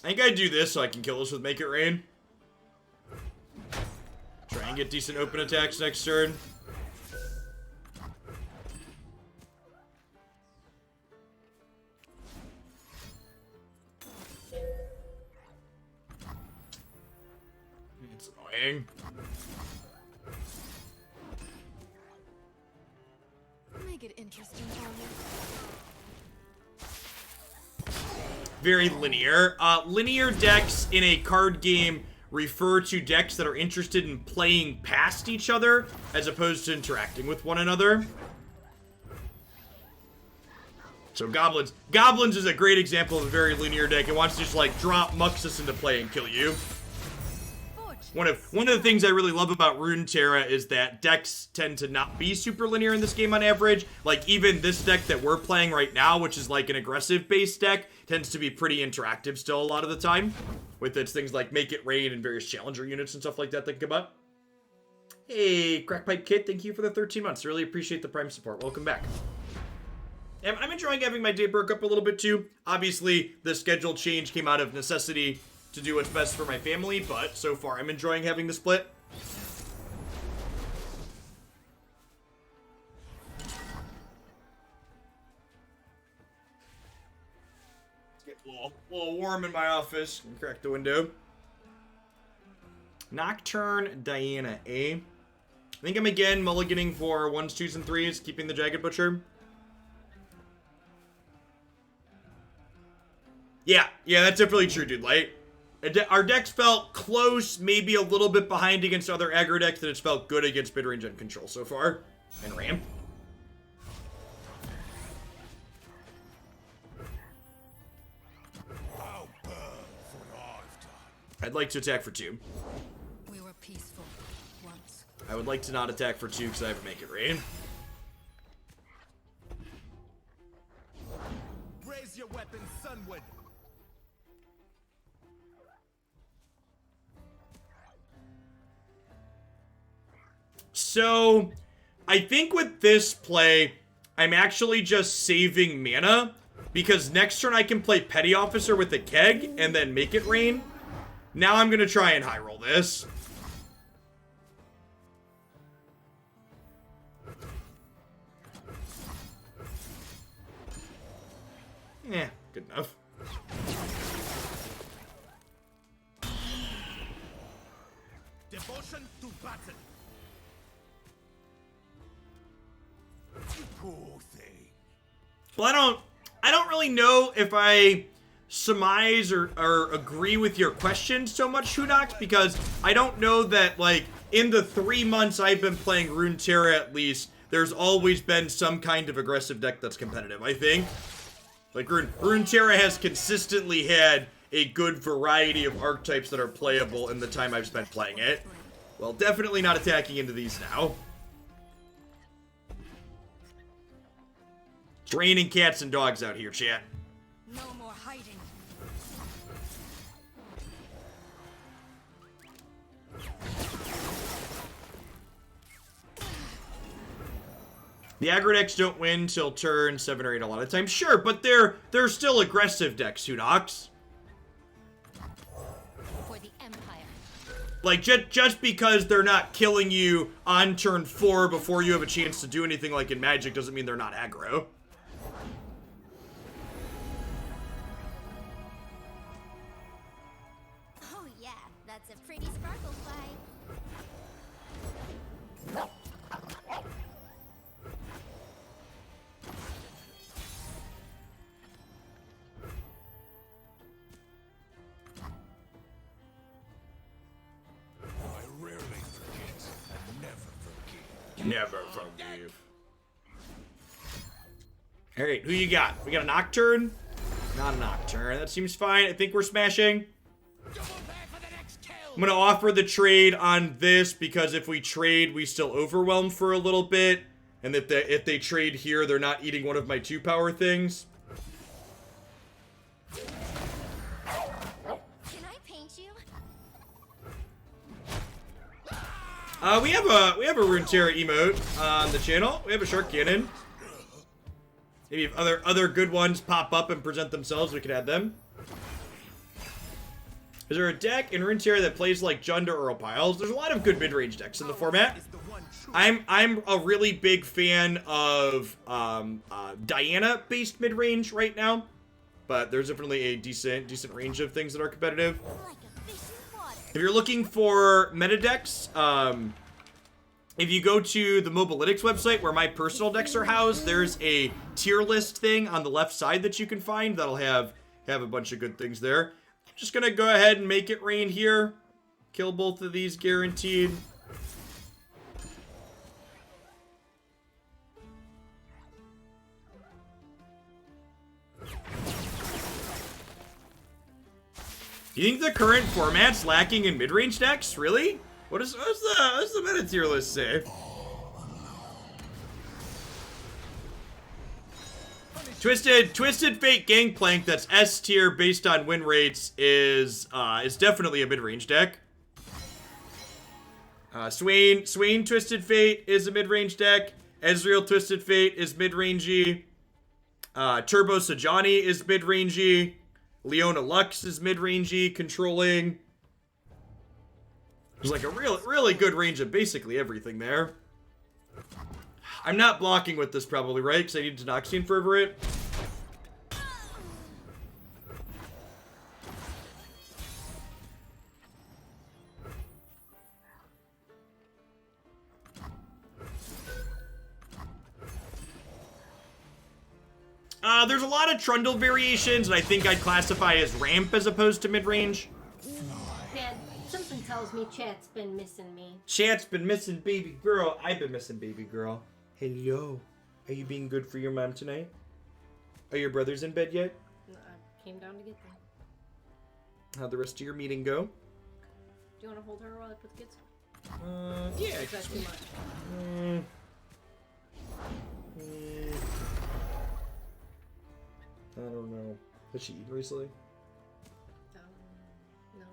I think I do this so I can kill this with Make It Rain. Try and get decent open attacks next turn. It's annoying. Make it interesting for me. very linear. Linear decks in a card game refer to decks that are interested in playing past each other as opposed to interacting with one another. So Goblins. Goblins is a great example of a very linear deck. It wants to just like drop Muxus into play and kill you. One of the things I really love about Runeterra is that decks tend to not be super linear in this game on average. Like even this deck that we're playing right now, which is like an aggressive base deck, tends to be pretty interactive still a lot of the time. With its things like Make It Rain and various challenger units and stuff like that that can come up. Hey, Crackpipe Kid, thank you for the 13 months. Really appreciate the Prime support. Welcome back. And I'm enjoying having my day broke up a little bit too. Obviously, the schedule change came out of necessity to do what's best for my family, but so far I'm enjoying having the split. It's getting a little warm in my office. Can crack the window. Nocturne Diana, eh? I think I'm again mulliganing for 1s, 2s, and 3s, keeping the Jagged Butcher. Yeah, that's definitely true, dude. Like, our decks felt close, maybe a little bit behind against other aggro decks, that it's felt good against mid-range and control so far. And ramp. I'd like to attack for 2. We were peaceful once. I would like to not attack for 2 because I have to Make It Rain. Raise your weapon sunward. So, I think with this play, I'm actually just saving mana, because next turn I can play Petty Officer with a Keg, and then Make It Rain. Now I'm going to try and high roll this. Yeah, good enough. Devotion to battle. You poor thing. Well, I don't really know if I surmise or agree with your question so much, Hunox, because I don't know that, like, in the 3 months I've been playing Runeterra at least, there's always been some kind of aggressive deck that's competitive, I think. Like, Runeterra has consistently had a good variety of archetypes that are playable in the time I've spent playing it. Well, definitely not attacking into these now. It's raining cats and dogs out here, chat. No more hiding. The aggro decks don't win till turn 7 or 8 a lot of times. Sure, but they're still aggressive decks, Hunox. For the Empire. Like, just because they're not killing you on turn 4 before you have a chance to do anything like in Magic doesn't mean they're not aggro. Oh yeah, that's a pretty sparkle fight. I rarely forget and never forgive. Never forgive. Alright, who you got? We got a Nocturne? Not a Nocturne. That seems fine. I think we're smashing. Double back for the next kill. I'm gonna offer the trade on this because if we trade, we still overwhelm for a little bit. And if they trade here, they're not eating one of my 2-power things. Can I paint you? We have a Runeterra emote on the channel. We have a Shark Cannon. Maybe if other good ones pop up and present themselves, we could add them. Is there a deck in Runeterra that plays like Jund or Piles? There's a lot of good mid-range decks in the format. Is the one true. I'm a really big fan of Diana-based mid-range right now, but there's definitely a decent range of things that are competitive. Like a fish in water. If you're looking for meta decks, if you go to the Mobalytics website where my personal decks are housed, there's a tier list thing on the left side that you can find that'll have have a bunch of good things there. I'm just gonna go ahead and make it rain here. Kill both of these guaranteed. Do you think the current format's lacking in mid-range decks? Really? What's the meta tier list say? Twisted Fate Gangplank that's S tier based on win rates is definitely a mid-range deck. Swain Twisted Fate is a mid-range deck. Ezreal Twisted Fate is mid-rangey. Turbo Sajani is mid-rangey. Leona Lux is mid-rangey, controlling. There's like a really good range of basically everything there. I'm not blocking with this probably, right? Because I need to Noxian Fervor it. There's a lot of Trundle variations, and I think I'd classify as ramp as opposed to mid-range. Dad, something tells me Chat's been missing me. Chat's been missing baby girl. I've been missing baby girl. Hello. Are you being good for your mom tonight? Are your brothers in bed yet? No, I came down to get them. How'd the rest of your meeting go? Do you want to hold her while I put the kids? Yeah. Is that too much? I don't know. Has she eaten recently? No.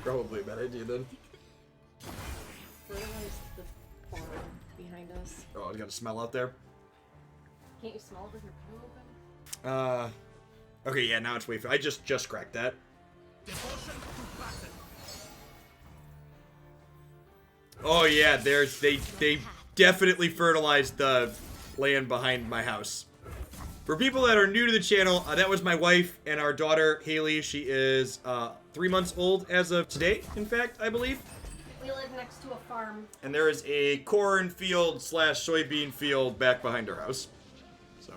Probably a bad idea then. Fertilize the farm behind us. Oh, you got a smell out there? Can't you smell it with your pillow open? Okay, yeah, now it's way I just cracked that. Oh yeah, they definitely fertilized the land behind my house. For people that are new to the channel, that was my wife and our daughter, Haley. She is 3 months old as of today, in fact, I believe. We live next to a farm. And there is a corn field / soybean field back behind our house. So,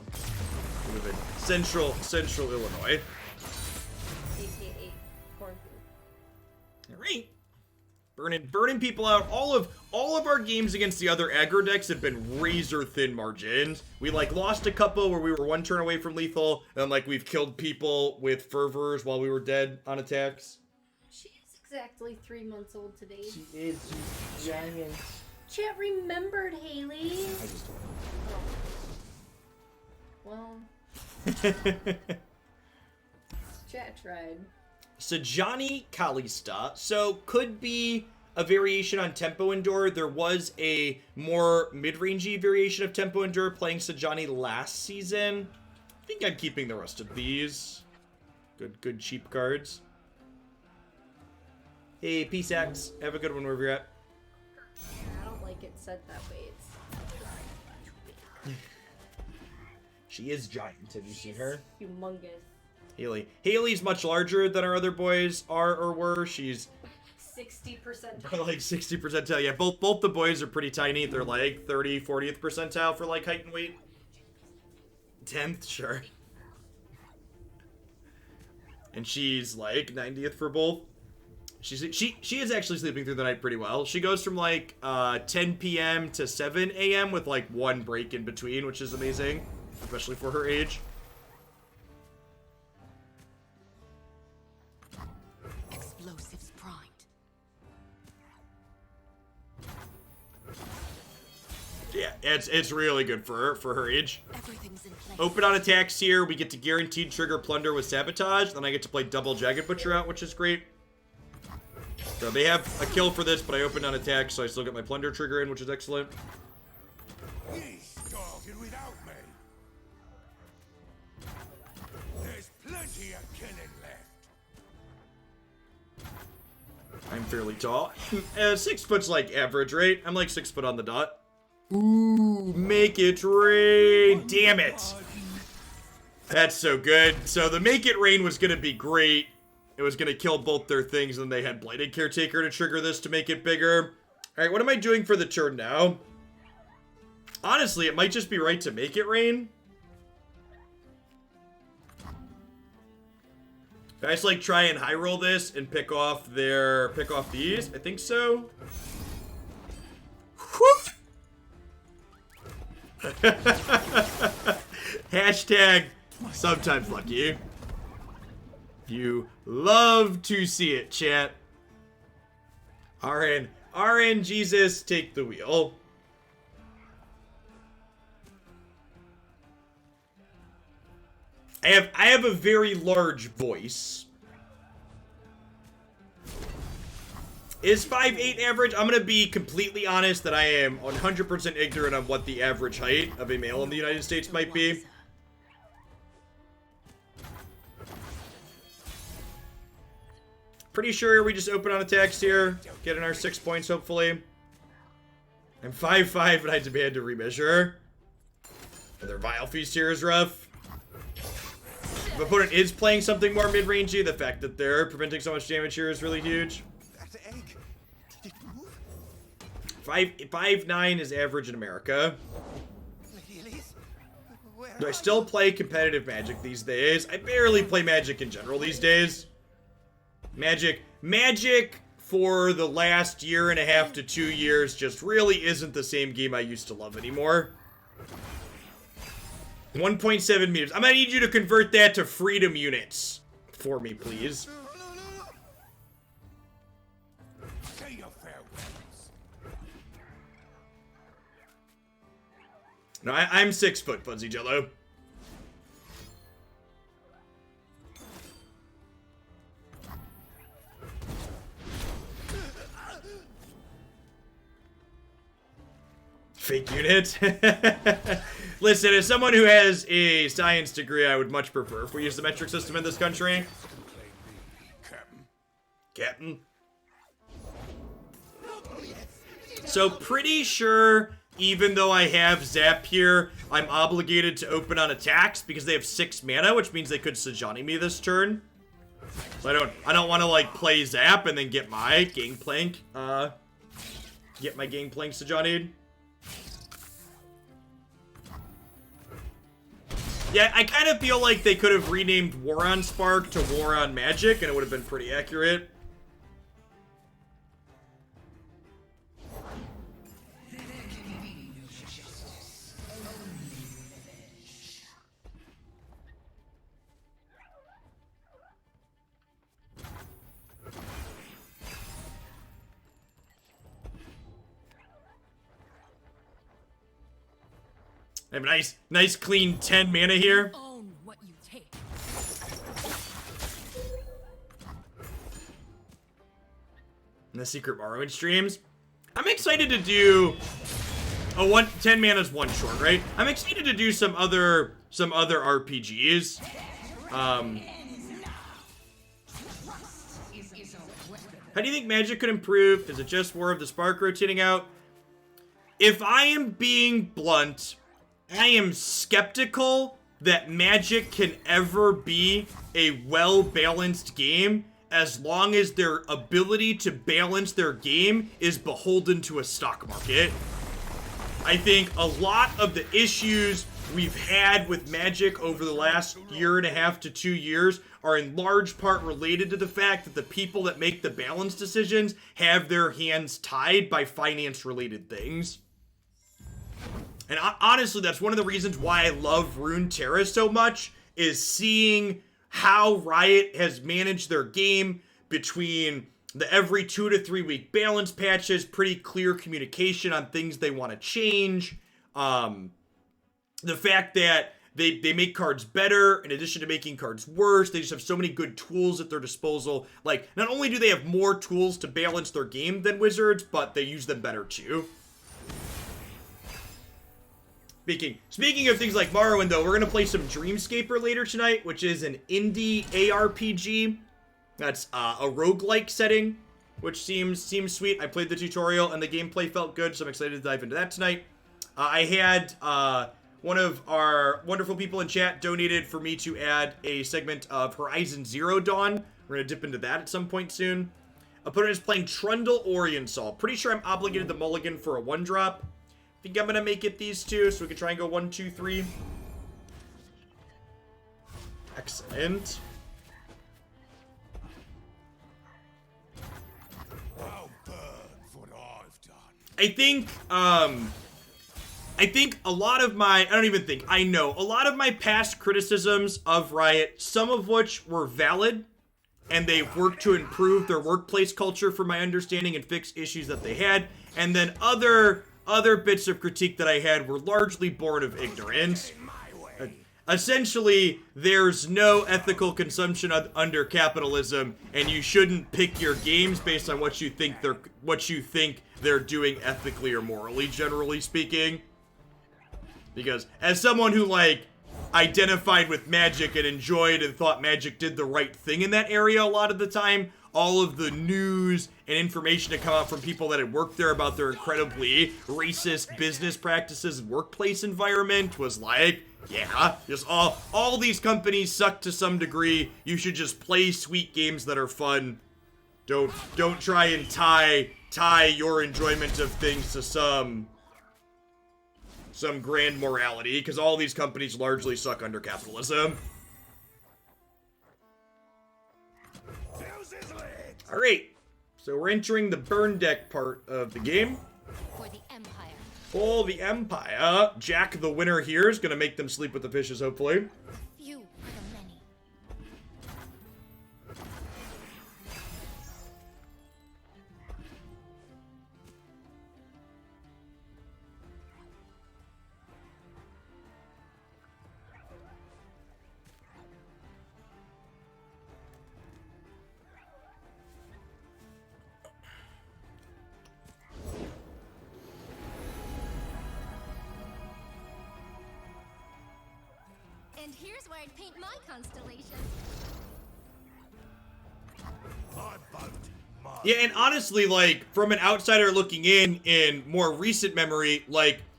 we live in central Illinois. AKA cornfield. All right. Burning people out. All of our games against the other aggro decks have been razor thin margins. We like lost a couple where we were one turn away from lethal, and like we've killed people with fervors while we were dead on attacks. She is exactly 3 months old today. She is giant. Chat remembered Haley. I just Well, Chat tried. Sajani Kalista. So could be a variation on Tempo Endure. There was a more mid-rangey variation of Tempo Endure playing Sajani last season. I think I'm keeping the rest of these. Good cheap cards. Hey, Peace Axe. Have a good one wherever you're at. I don't like it said that way. It's She is giant. Have you seen her? humongous. Haley. Haley's much larger than our other boys are or were. She's 60%. like 60 percentile. Yeah, both the boys are pretty tiny. They're like 30, 40th percentile for like height and weight. 10th, sure. And she's like 90th for both. She is actually sleeping through the night pretty well. She goes from like 10 p.m. to 7 a.m. with like one break in between, which is amazing, especially for her age. Explosives primed. Yeah, it's really good for her age. Everything's in place. Open on attacks here. We get to guaranteed trigger Plunder with Sabotage. Then I get to play double Jagged Butcher out, which is great. So they have a kill for this, but I opened on attack, so I still get my Plunder trigger in, which is excellent. You started without me. There's plenty of killing left. I'm fairly tall. 6 foot's like average, right? I'm like 6 foot on the dot. Ooh, make it rain. Damn it. That's so good. So the make it rain was going to be great. It was going to kill both their things, and they had Blighted Caretaker to trigger this to make it bigger. All right, what am I doing for the turn now? Honestly, it might just be right to make it rain. Can I just like try and high roll this and pick off these? I think so. Hashtag sometimes lucky. You love to see it, chat. RN Jesus, take the wheel. I have a very large voice. Is 5'8" average? I'm gonna be completely honest that I am 100% ignorant of what the average height of a male in the United States might be. Pretty sure we just open on attacks here. Getting our 6 points, hopefully. I'm 5'5", but I demand to remeasure. Another Vile Feast here is rough. If opponent is playing something more mid-rangey, the fact that they're preventing so much damage here is really huge. That egg, did it move? 5'9" is average in America. Lady Elise, where Do I are still play competitive Magic these days? I barely play Magic in general these days. Magic for the last year and a half to 2 years just really isn't the same game I used to love anymore. 1.7 meters. I'm gonna need you to convert that to freedom units for me, please. you? Say your farewells. No, I'm 6 foot, Fuzzy Jello. Fake unit. Listen, as someone who has a science degree, I would much prefer if we use the metric system in this country. Captain. So pretty sure, even though I have Zap here, I'm obligated to open on attacks because they have 6 mana, which means they could Sejani me this turn. So I don't want to like play Zap and then get my Gangplank, Sejani'd. Yeah, I kind of feel like they could have renamed War on Spark to War on Magic, and it would have been pretty accurate. I have a nice clean 10 mana here. Own what you take. And the Secret Morrowind streams. I'm excited to do a 10 mana's one short, right? I'm excited to do some other RPGs. How do you think Magic could improve? Is it just War of the Spark rotating out? If I am being blunt, I am skeptical that Magic can ever be a well-balanced game as long as their ability to balance their game is beholden to a stock market. I think a lot of the issues we've had with Magic over the last year and a half to 2 years are in large part related to the fact that the people that make the balance decisions have their hands tied by finance-related things. And honestly, that's one of the reasons why I love Runeterra so much, is seeing how Riot has managed their game between the every 2 to 3 week balance patches, pretty clear communication on things they want to change, the fact that they make cards better in addition to making cards worse. They just have so many good tools at their disposal. Like, not only do they have more tools to balance their game than Wizards, but they use them better too. Speaking of things like Morrowind, though, we're going to play some Dreamscaper later tonight, which is an indie ARPG. That's a roguelike setting, which seems sweet. I played the tutorial, and the gameplay felt good, so I'm excited to dive into that tonight. I had one of our wonderful people in chat donated for me to add a segment of Horizon Zero Dawn. We're going to dip into that at some point soon. Opponent is playing Trundle Oriensol. Pretty sure I'm obligated to mulligan for a 1-drop. I think I'm going to make it these two, so we can try and go 1, 2, 3. Excellent. I think a lot of my, I know, a lot of my past criticisms of Riot, some of which were valid, and they've worked to improve their workplace culture from my understanding and fix issues that they had, and then other bits of critique that I had were largely born of ignorance. Essentially, there's no ethical consumption under capitalism, and you shouldn't pick your games based on what you think they're doing ethically or morally, generally speaking. Because as someone who identified with Magic and enjoyed and thought Magic did the right thing in that area a lot of the time, all of the news and information to come out from people that had worked there about their incredibly racist business practices and workplace environment was like, yeah, just all these companies suck to some degree. You should just play sweet games that are fun. Don't try and tie your enjoyment of things to some grand morality, because all these companies largely suck under capitalism. Alright, so we're entering the burn deck part of the game. For the Empire. For the Empire. Jack, the winner here, is going to make them sleep with the fishes, hopefully. Few for the many. And here's where I'd paint my constellation. Yeah, and honestly, from an outsider looking in more recent memory,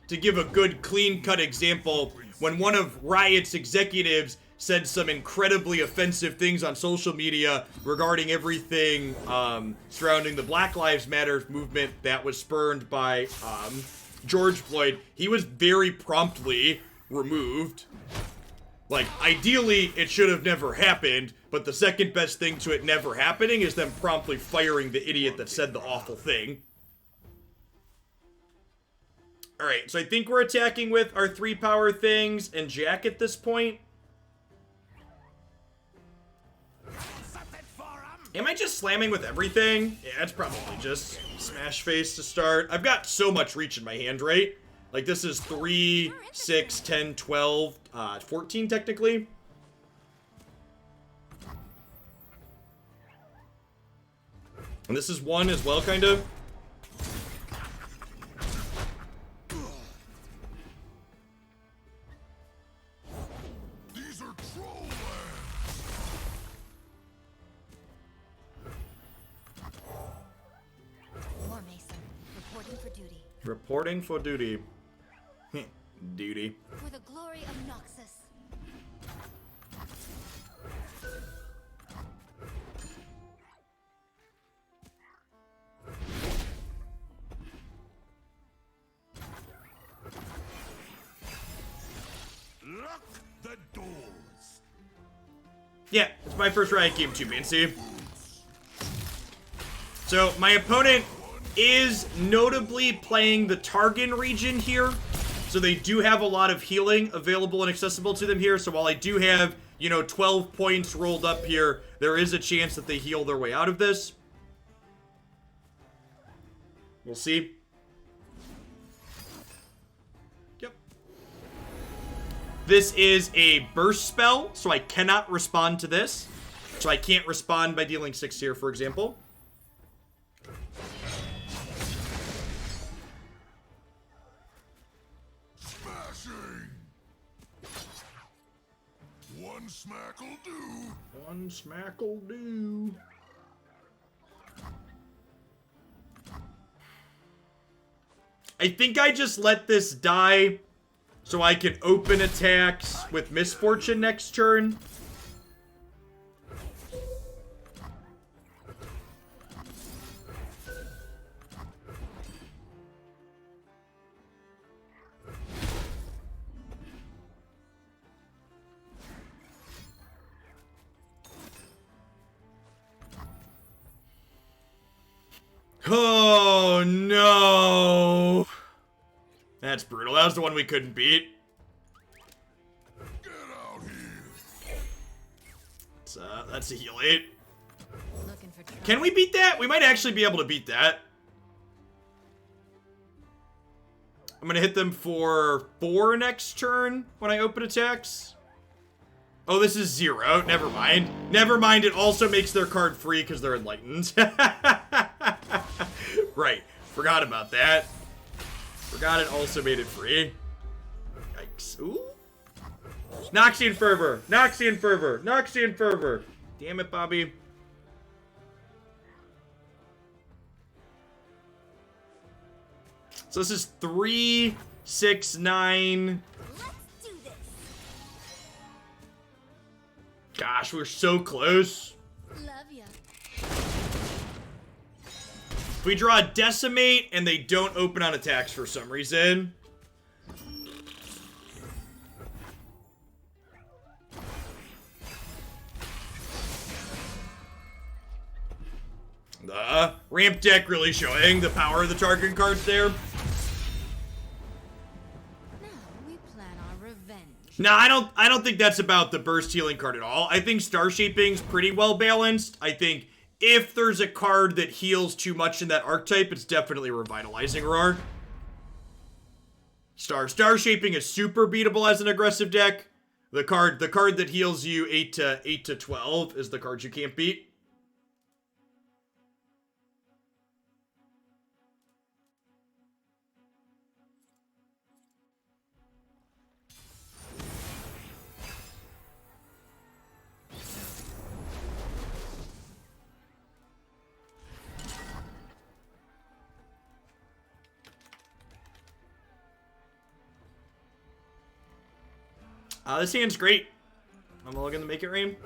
to give a good clean-cut example, when one of Riot's executives said some incredibly offensive things on social media regarding everything surrounding the Black Lives Matter movement that was spurned by George Floyd, he was very promptly removed. Ideally, it should have never happened, but the second best thing to it never happening is them promptly firing the idiot that said the awful thing. Alright, so I think we're attacking with our 3 power things and Jack at this point. Am I just slamming with everything? Yeah, it's probably just Smash Face to start. I've got so much reach in my hand, right? This is 3, 6, 10, 12, 14 technically. And this is 1 as well, kind of. These are troll War Mason, reporting for duty. Reporting for duty. Duty. For the glory of Noxus. Lock the doors. Yeah, it's my first Riot game too, Bancy. So, my opponent is notably playing the Targon region here. So they do have a lot of healing available and accessible to them here. So while I do have, 12 points rolled up here, there is a chance that they heal their way out of this. We'll see. Yep. This is a burst spell, so I cannot respond to this. So I can't respond by dealing 6 here, for example. One smack'll do. One smack'll do. I think I just let this die so I can open attacks with Misfortune next turn. Oh, no. That's brutal. That was the one we couldn't beat. Get out here. That's a heal 8. Looking for trouble. Can we beat that? We might actually be able to beat that. I'm gonna hit them for 4 next turn when I open attacks. Oh, this is 0. Never mind. Never mind, it also makes their card free because they're enlightened. Right. Forgot about that. Forgot it also made it free. Yikes. Ooh. Noxian Fervor. Noxian Fervor. Noxian Fervor. Damn it, Bobby. So this is 3, 6, 9. Let's do this. Gosh, we're so close. Love ya. If we draw a Decimate and they don't open on attacks for some reason. The ramp deck really showing the power of the target cards there. Now we plan our revenge. No, I don't think that's about the burst healing card at all. I think Star Shaping's pretty well balanced. I think if there's a card that heals too much in that archetype, it's definitely Revitalizing Roar. Star Shaping is super beatable as an aggressive deck. The card that heals you 8 to 12 is the card you can't beat. This hand's great. I'm looking to make it rain.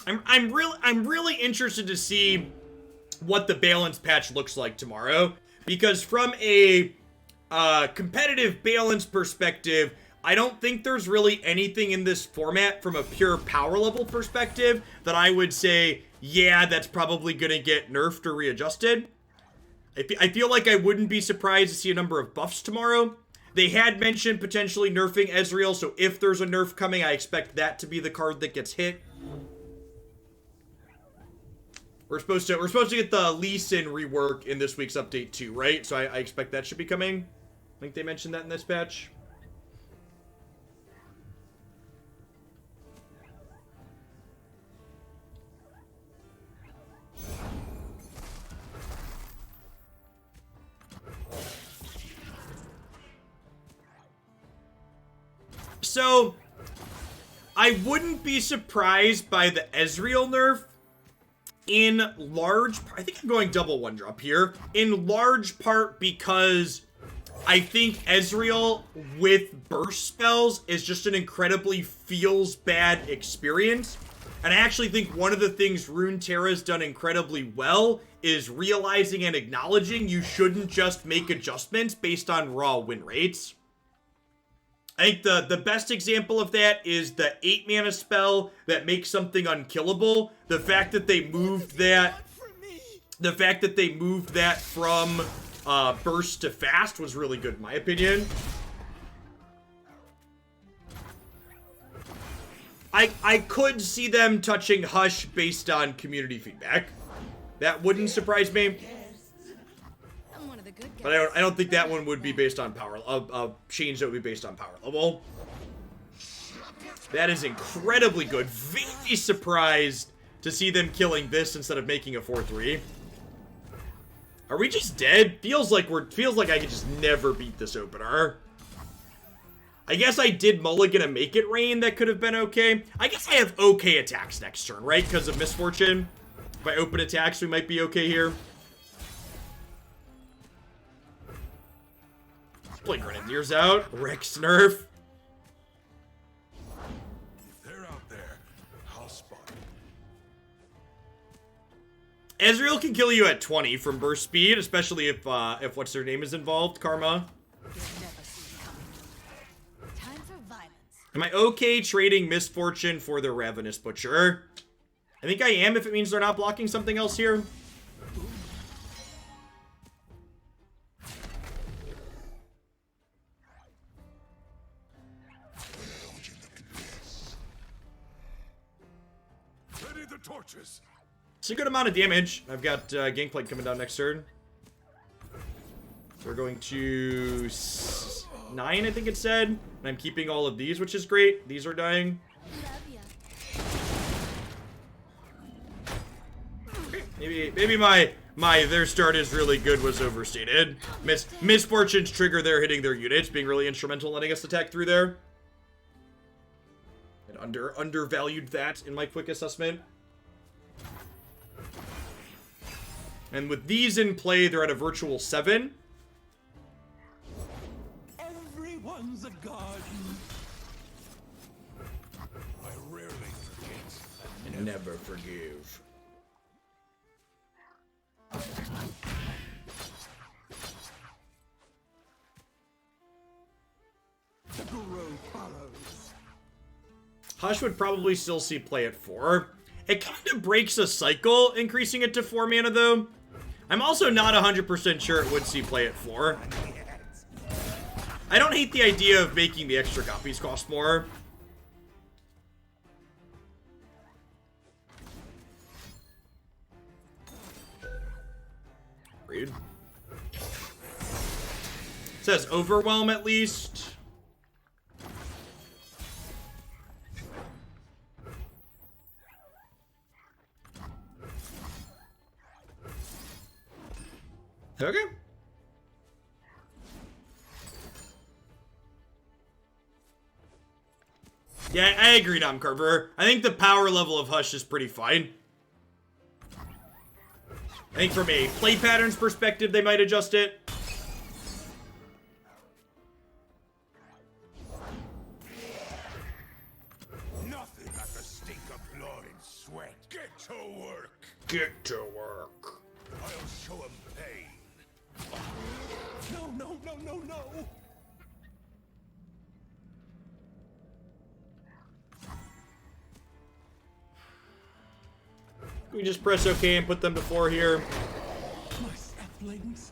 I'm really interested to see what the balance patch looks like tomorrow, because from a competitive balance perspective, I don't think there's really anything in this format from a pure power level perspective that I would say, yeah, that's probably gonna get nerfed or readjusted. I feel like I wouldn't be surprised to see a number of buffs tomorrow. They had mentioned potentially nerfing Ezreal, so if there's a nerf coming, I expect that to be the card that gets hit. We're supposed to get the Lee Sin rework in this week's update too, right? So I expect that should be coming. I think they mentioned that in this patch. So, I wouldn't be surprised by the Ezreal nerf in large part. I think I'm going double one drop here. In large part because I think Ezreal with burst spells is just an incredibly feels bad experience. And I actually think one of the things Runeterra's done incredibly well is realizing and acknowledging you shouldn't just make adjustments based on raw win rates. I think the best example of that is the 8 mana spell that makes something unkillable. The fact that they moved that, from burst to fast was really good in my opinion. I could see them touching Hush based on community feedback. That wouldn't surprise me. I'm one of the good guys. But I don't think that one would be based on power. A change that would be based on power level. That is incredibly good. Very surprised to see them killing this instead of making a 4-3. Are we just dead? Feels like I could just never beat this opener. I guess I did mulligan a make it rain. That could have been okay. I guess I have okay attacks next turn, right? Because of misfortune. If I open attacks, we might be okay here. Play Grenadier's out. Rex nerf. If they're out there, I'll spot them. Ezreal can kill you at 20 from burst speed, especially if what's their name is involved, Karma. You'll never see it coming. Time for violence. Am I okay trading Misfortune for the Ravenous Butcher? I think I am if it means they're not blocking something else here. Ready the torches. It's a good amount of damage. I've got Gangplank coming down next turn. So we're going to 9, I think it said. And I'm keeping all of these, which is great. These are dying. Love ya. Maybe my their start is really good was overstated. Misfortune's trigger there hitting their units, being really instrumental in letting us attack through there. And undervalued that in my quick assessment. And with these in play, they're at a virtual 7. Everyone's a god. I rarely forget. And never forgive. The road follows. Hush would probably still see play at 4. It kind of breaks a cycle, increasing it to 4 mana, though. I'm also not 100% sure it would see play at 4. I don't hate the idea of making the extra copies cost more. Rude. It says Overwhelm at least. Okay. Yeah, I agree, Dom Carver. I think the power level of Hush is pretty fine. I think from a play patterns perspective, they might adjust it. Nothing like the stink of blood and sweat. Get to work. Get to work. I'll show 'em pain. No, no, no, no, no. We just press OK and put them to 4 here. My saplings.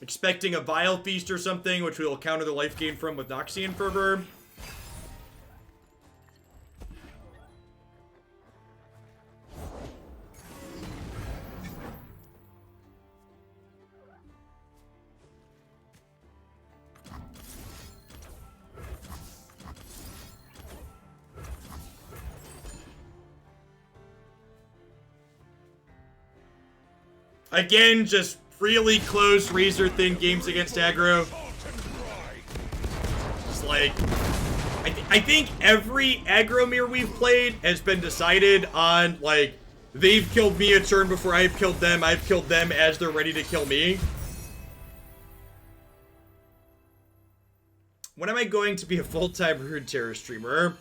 Expecting a Vile Feast or something, which we will counter the life gain from with Noxian Fervor. Again, just really close, razor-thin games against aggro. Just like, I think every aggro mirror we've played has been decided on, like, they've killed me a turn before I've killed them as they're ready to kill me. When am I going to be a full-time Runeterra streamer?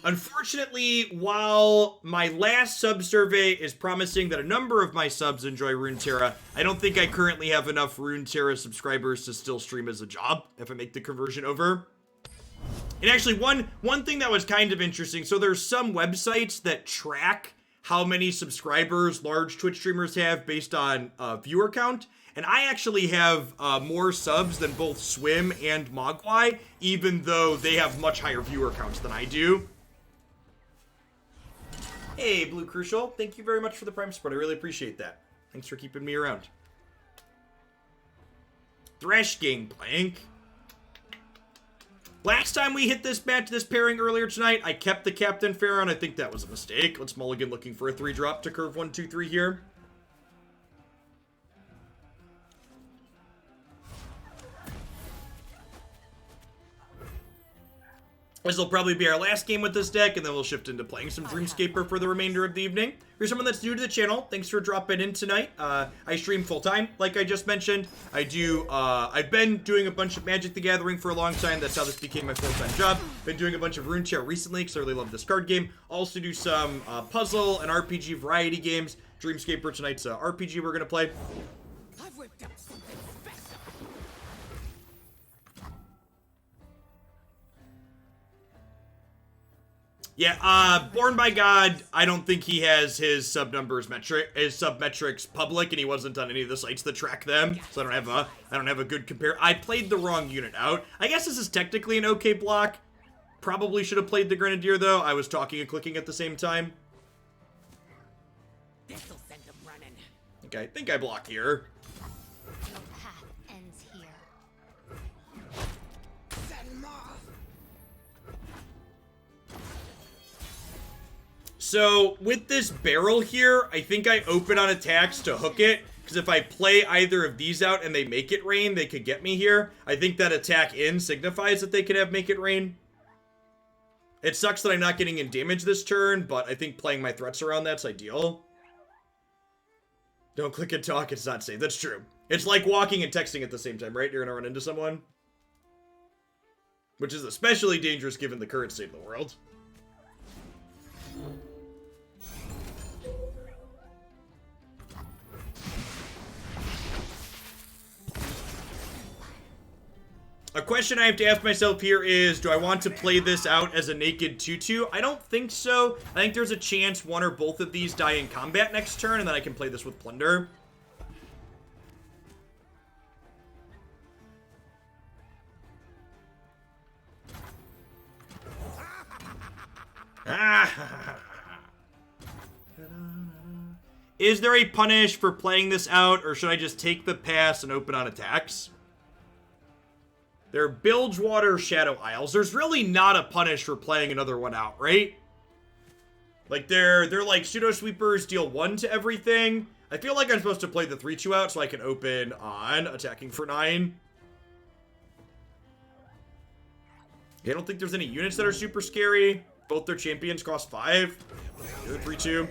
Unfortunately, while my last sub survey is promising that a number of my subs enjoy Runeterra, I don't think I currently have enough Runeterra subscribers to still stream as a job if I make the conversion over. And actually, one thing that was kind of interesting, so there's some websites that track how many subscribers large Twitch streamers have based on viewer count. And I actually have more subs than both Swim and Mogwai, even though they have much higher viewer counts than I do. Hey, Blue Crucial, thank you very much for the Prime support. I really appreciate that. Thanks for keeping me around. Thresh Gangplank. Last time we hit this pairing earlier tonight, I kept the Captain Pharaoh, and I think that was a mistake. Let's mulligan looking for a 3-drop to curve 1, 2, 3 here. This will probably be our last game with this deck, and then we'll shift into playing some Dreamscaper for the remainder of the evening. If you're someone that's new to the channel, thanks for dropping in tonight. I stream full-time, like I just mentioned. I've been doing a bunch of Magic the Gathering for a long time. That's how this became my full-time job. Been doing a bunch of Runeterra recently, because I really love this card game. Also do some puzzle and RPG variety games. Dreamscaper tonight's RPG we're going to play. I've whipped up something special. Yeah, Born by God, I don't think he has his submetrics public, and he wasn't on any of the sites that track them, so I don't have a good compare. I played the wrong unit out. I guess this is technically an okay block. Probably should have played the Grenadier, though. I was talking and clicking at the same time. This'll send them running. Okay, I think I block here. Your path ends here. Send more. So, with this barrel here, I think I open on attacks to hook it, because if I play either of these out and they make it rain, they could get me here. I think that attack in signifies that they could have make it rain. It sucks that I'm not getting in damage this turn, but I think playing my threats around that's ideal. Don't click and talk, it's not safe. That's true. It's like walking and texting at the same time, right? You're gonna run into someone. Which is especially dangerous given the current state of the world. A question I have to ask myself here is, do I want to play this out as a naked 2-2? I don't think so. I think there's a chance one or both of these die in combat next turn, and then I can play this with Plunder. Is there a punish for playing this out, or should I just take the pass and open on attacks? They're Bilgewater Shadow Isles. There's really not a punish for playing another one out, right? Like, they're like Pseudo Sweepers, deal 1 to everything. I feel like I'm supposed to play the 3-2 out so I can open on attacking for 9. I don't think there's any units that are super scary. Both their champions cost 5. Do the 3-2.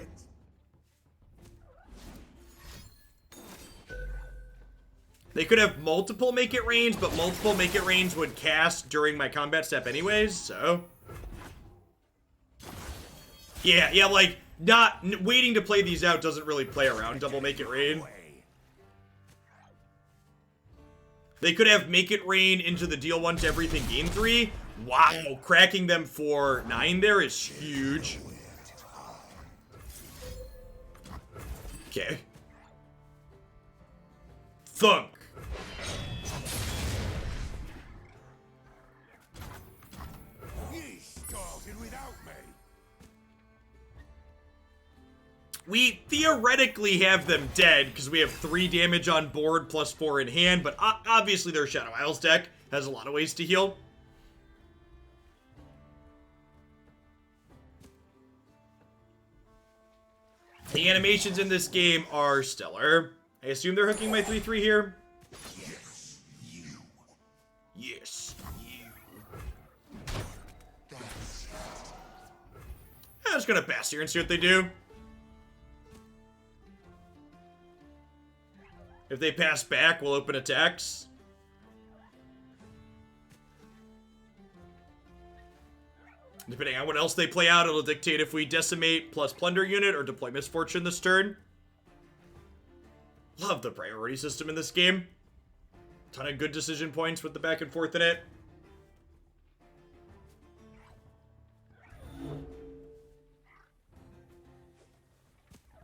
They could have multiple Make It Rains, but multiple Make It Rains would cast during my combat step anyways, so. Yeah, like, waiting to play these out doesn't really play around double Make It Rain. They could have Make It Rain into the deal 1 to everything game 3. Wow, cracking them for 9 there is huge. Okay. Thunk. Ye started without me. We theoretically have them dead because we have 3 damage on board plus 4 in hand, but obviously their Shadow Isles deck has a lot of ways to heal. The animations in this game are stellar. I assume they're hooking my 3-3 here. Yes, you. Yes, you. I'm just gonna pass here and see what they do. If they pass back, we'll open attacks. Depending on what else they play out, it'll dictate if we decimate plus plunder unit or deploy misfortune this turn. Love the priority system in this game. Ton of good decision points with the back and forth in it.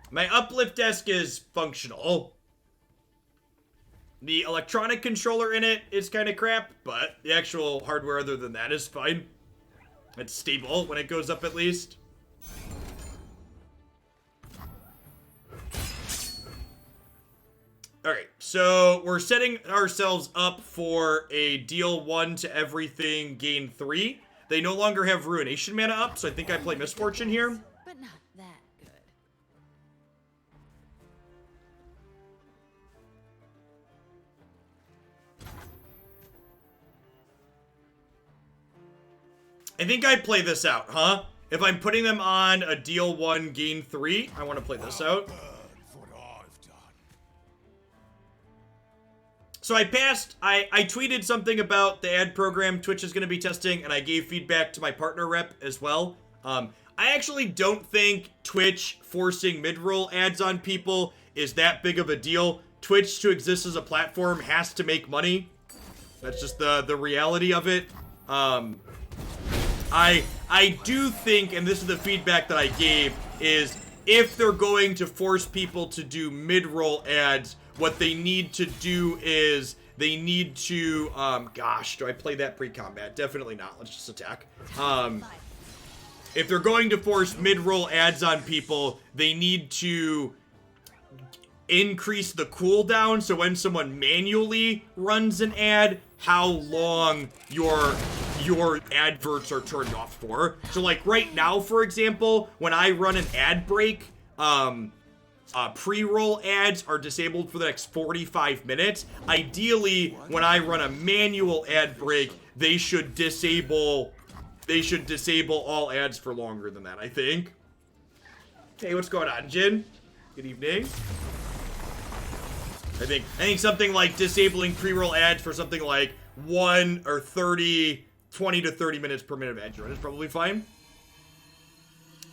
My uplift desk is functional. The electronic controller in it is kind of crap, but the actual hardware other than that is fine. It's stable when it goes up at least. Alright, so we're setting ourselves up for a deal 1 to everything, gain 3. They no longer have Ruination mana up, so I think I play Misfortune here. But not that good. I think I play this out, huh? If I'm putting them on a deal 1, gain 3, I want to play this out. For what I've done. So I tweeted something about the ad program Twitch is going to be testing, and I gave feedback to my partner rep as well. I actually don't think Twitch forcing mid-roll ads on people is that big of a deal. Twitch, to exist as a platform, has to make money. That's just the reality of it. I do think, and this is the feedback that I gave, is if they're going to force people to do mid-roll ads, what they need to do is they need to, gosh, do I play that pre-combat? Definitely not. Let's just attack. If they're going to force mid-roll ads on people, they need to increase the cooldown, so when someone manually runs an ad, how long your adverts are turned off for. So like right now, for example, when I run an ad break, pre-roll ads are disabled for the next 45 minutes. Ideally, when I run a manual ad break, they should disable all ads for longer than that, I think. Hey, what's going on, Jin? Good evening. I think something like disabling pre-roll ads for something like 20 to 30 minutes per minute of ad run is probably fine.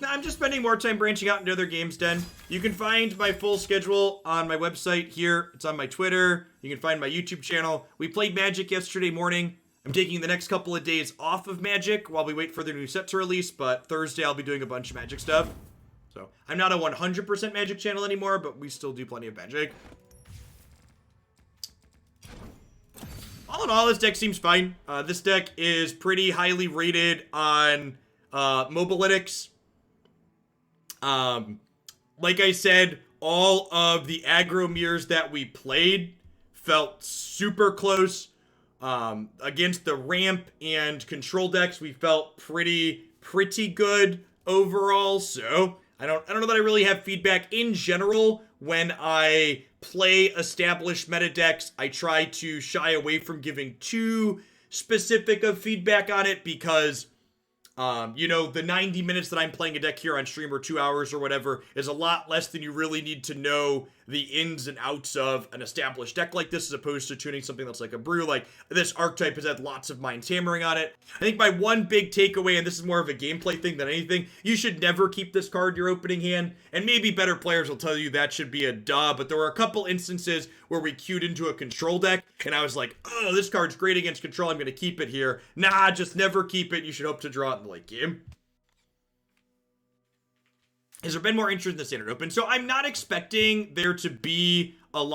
Now, I'm just spending more time branching out into other games, Den. You can find my full schedule on my website here. It's on my Twitter. You can find my YouTube channel. We played Magic yesterday morning. I'm taking the next couple of days off of Magic while we wait for their new set to release, but Thursday I'll be doing a bunch of Magic stuff. So, I'm not a 100% Magic channel anymore, but we still do plenty of Magic. All in all, this deck seems fine. This deck is pretty highly rated on Mobalytics. Like I said, all of the aggro mirrors that we played felt super close. Against the ramp and control decks, we felt pretty good overall. So I don't know that I really have feedback in general. When I play established meta decks, I try to shy away from giving too specific of feedback on it because, you know, the 90 minutes that I'm playing a deck here on stream or 2 hours or whatever is a lot less than you really need to know the ins and outs of an established deck like this, as opposed to tuning something that's like a brew. Like, this archetype has had lots of minds hammering on it. I think my one big takeaway, and this is more of a gameplay thing than anything, you should never keep this card in your opening hand, and maybe better players will tell you that should be a duh, but there were a couple instances where we queued into a control deck, and I was like, oh, this card's great against control, I'm gonna keep it here. Nah, just never keep it, you should hope to draw it in the late game. Has there been more interest in the Standard Open? So I'm not expecting there to be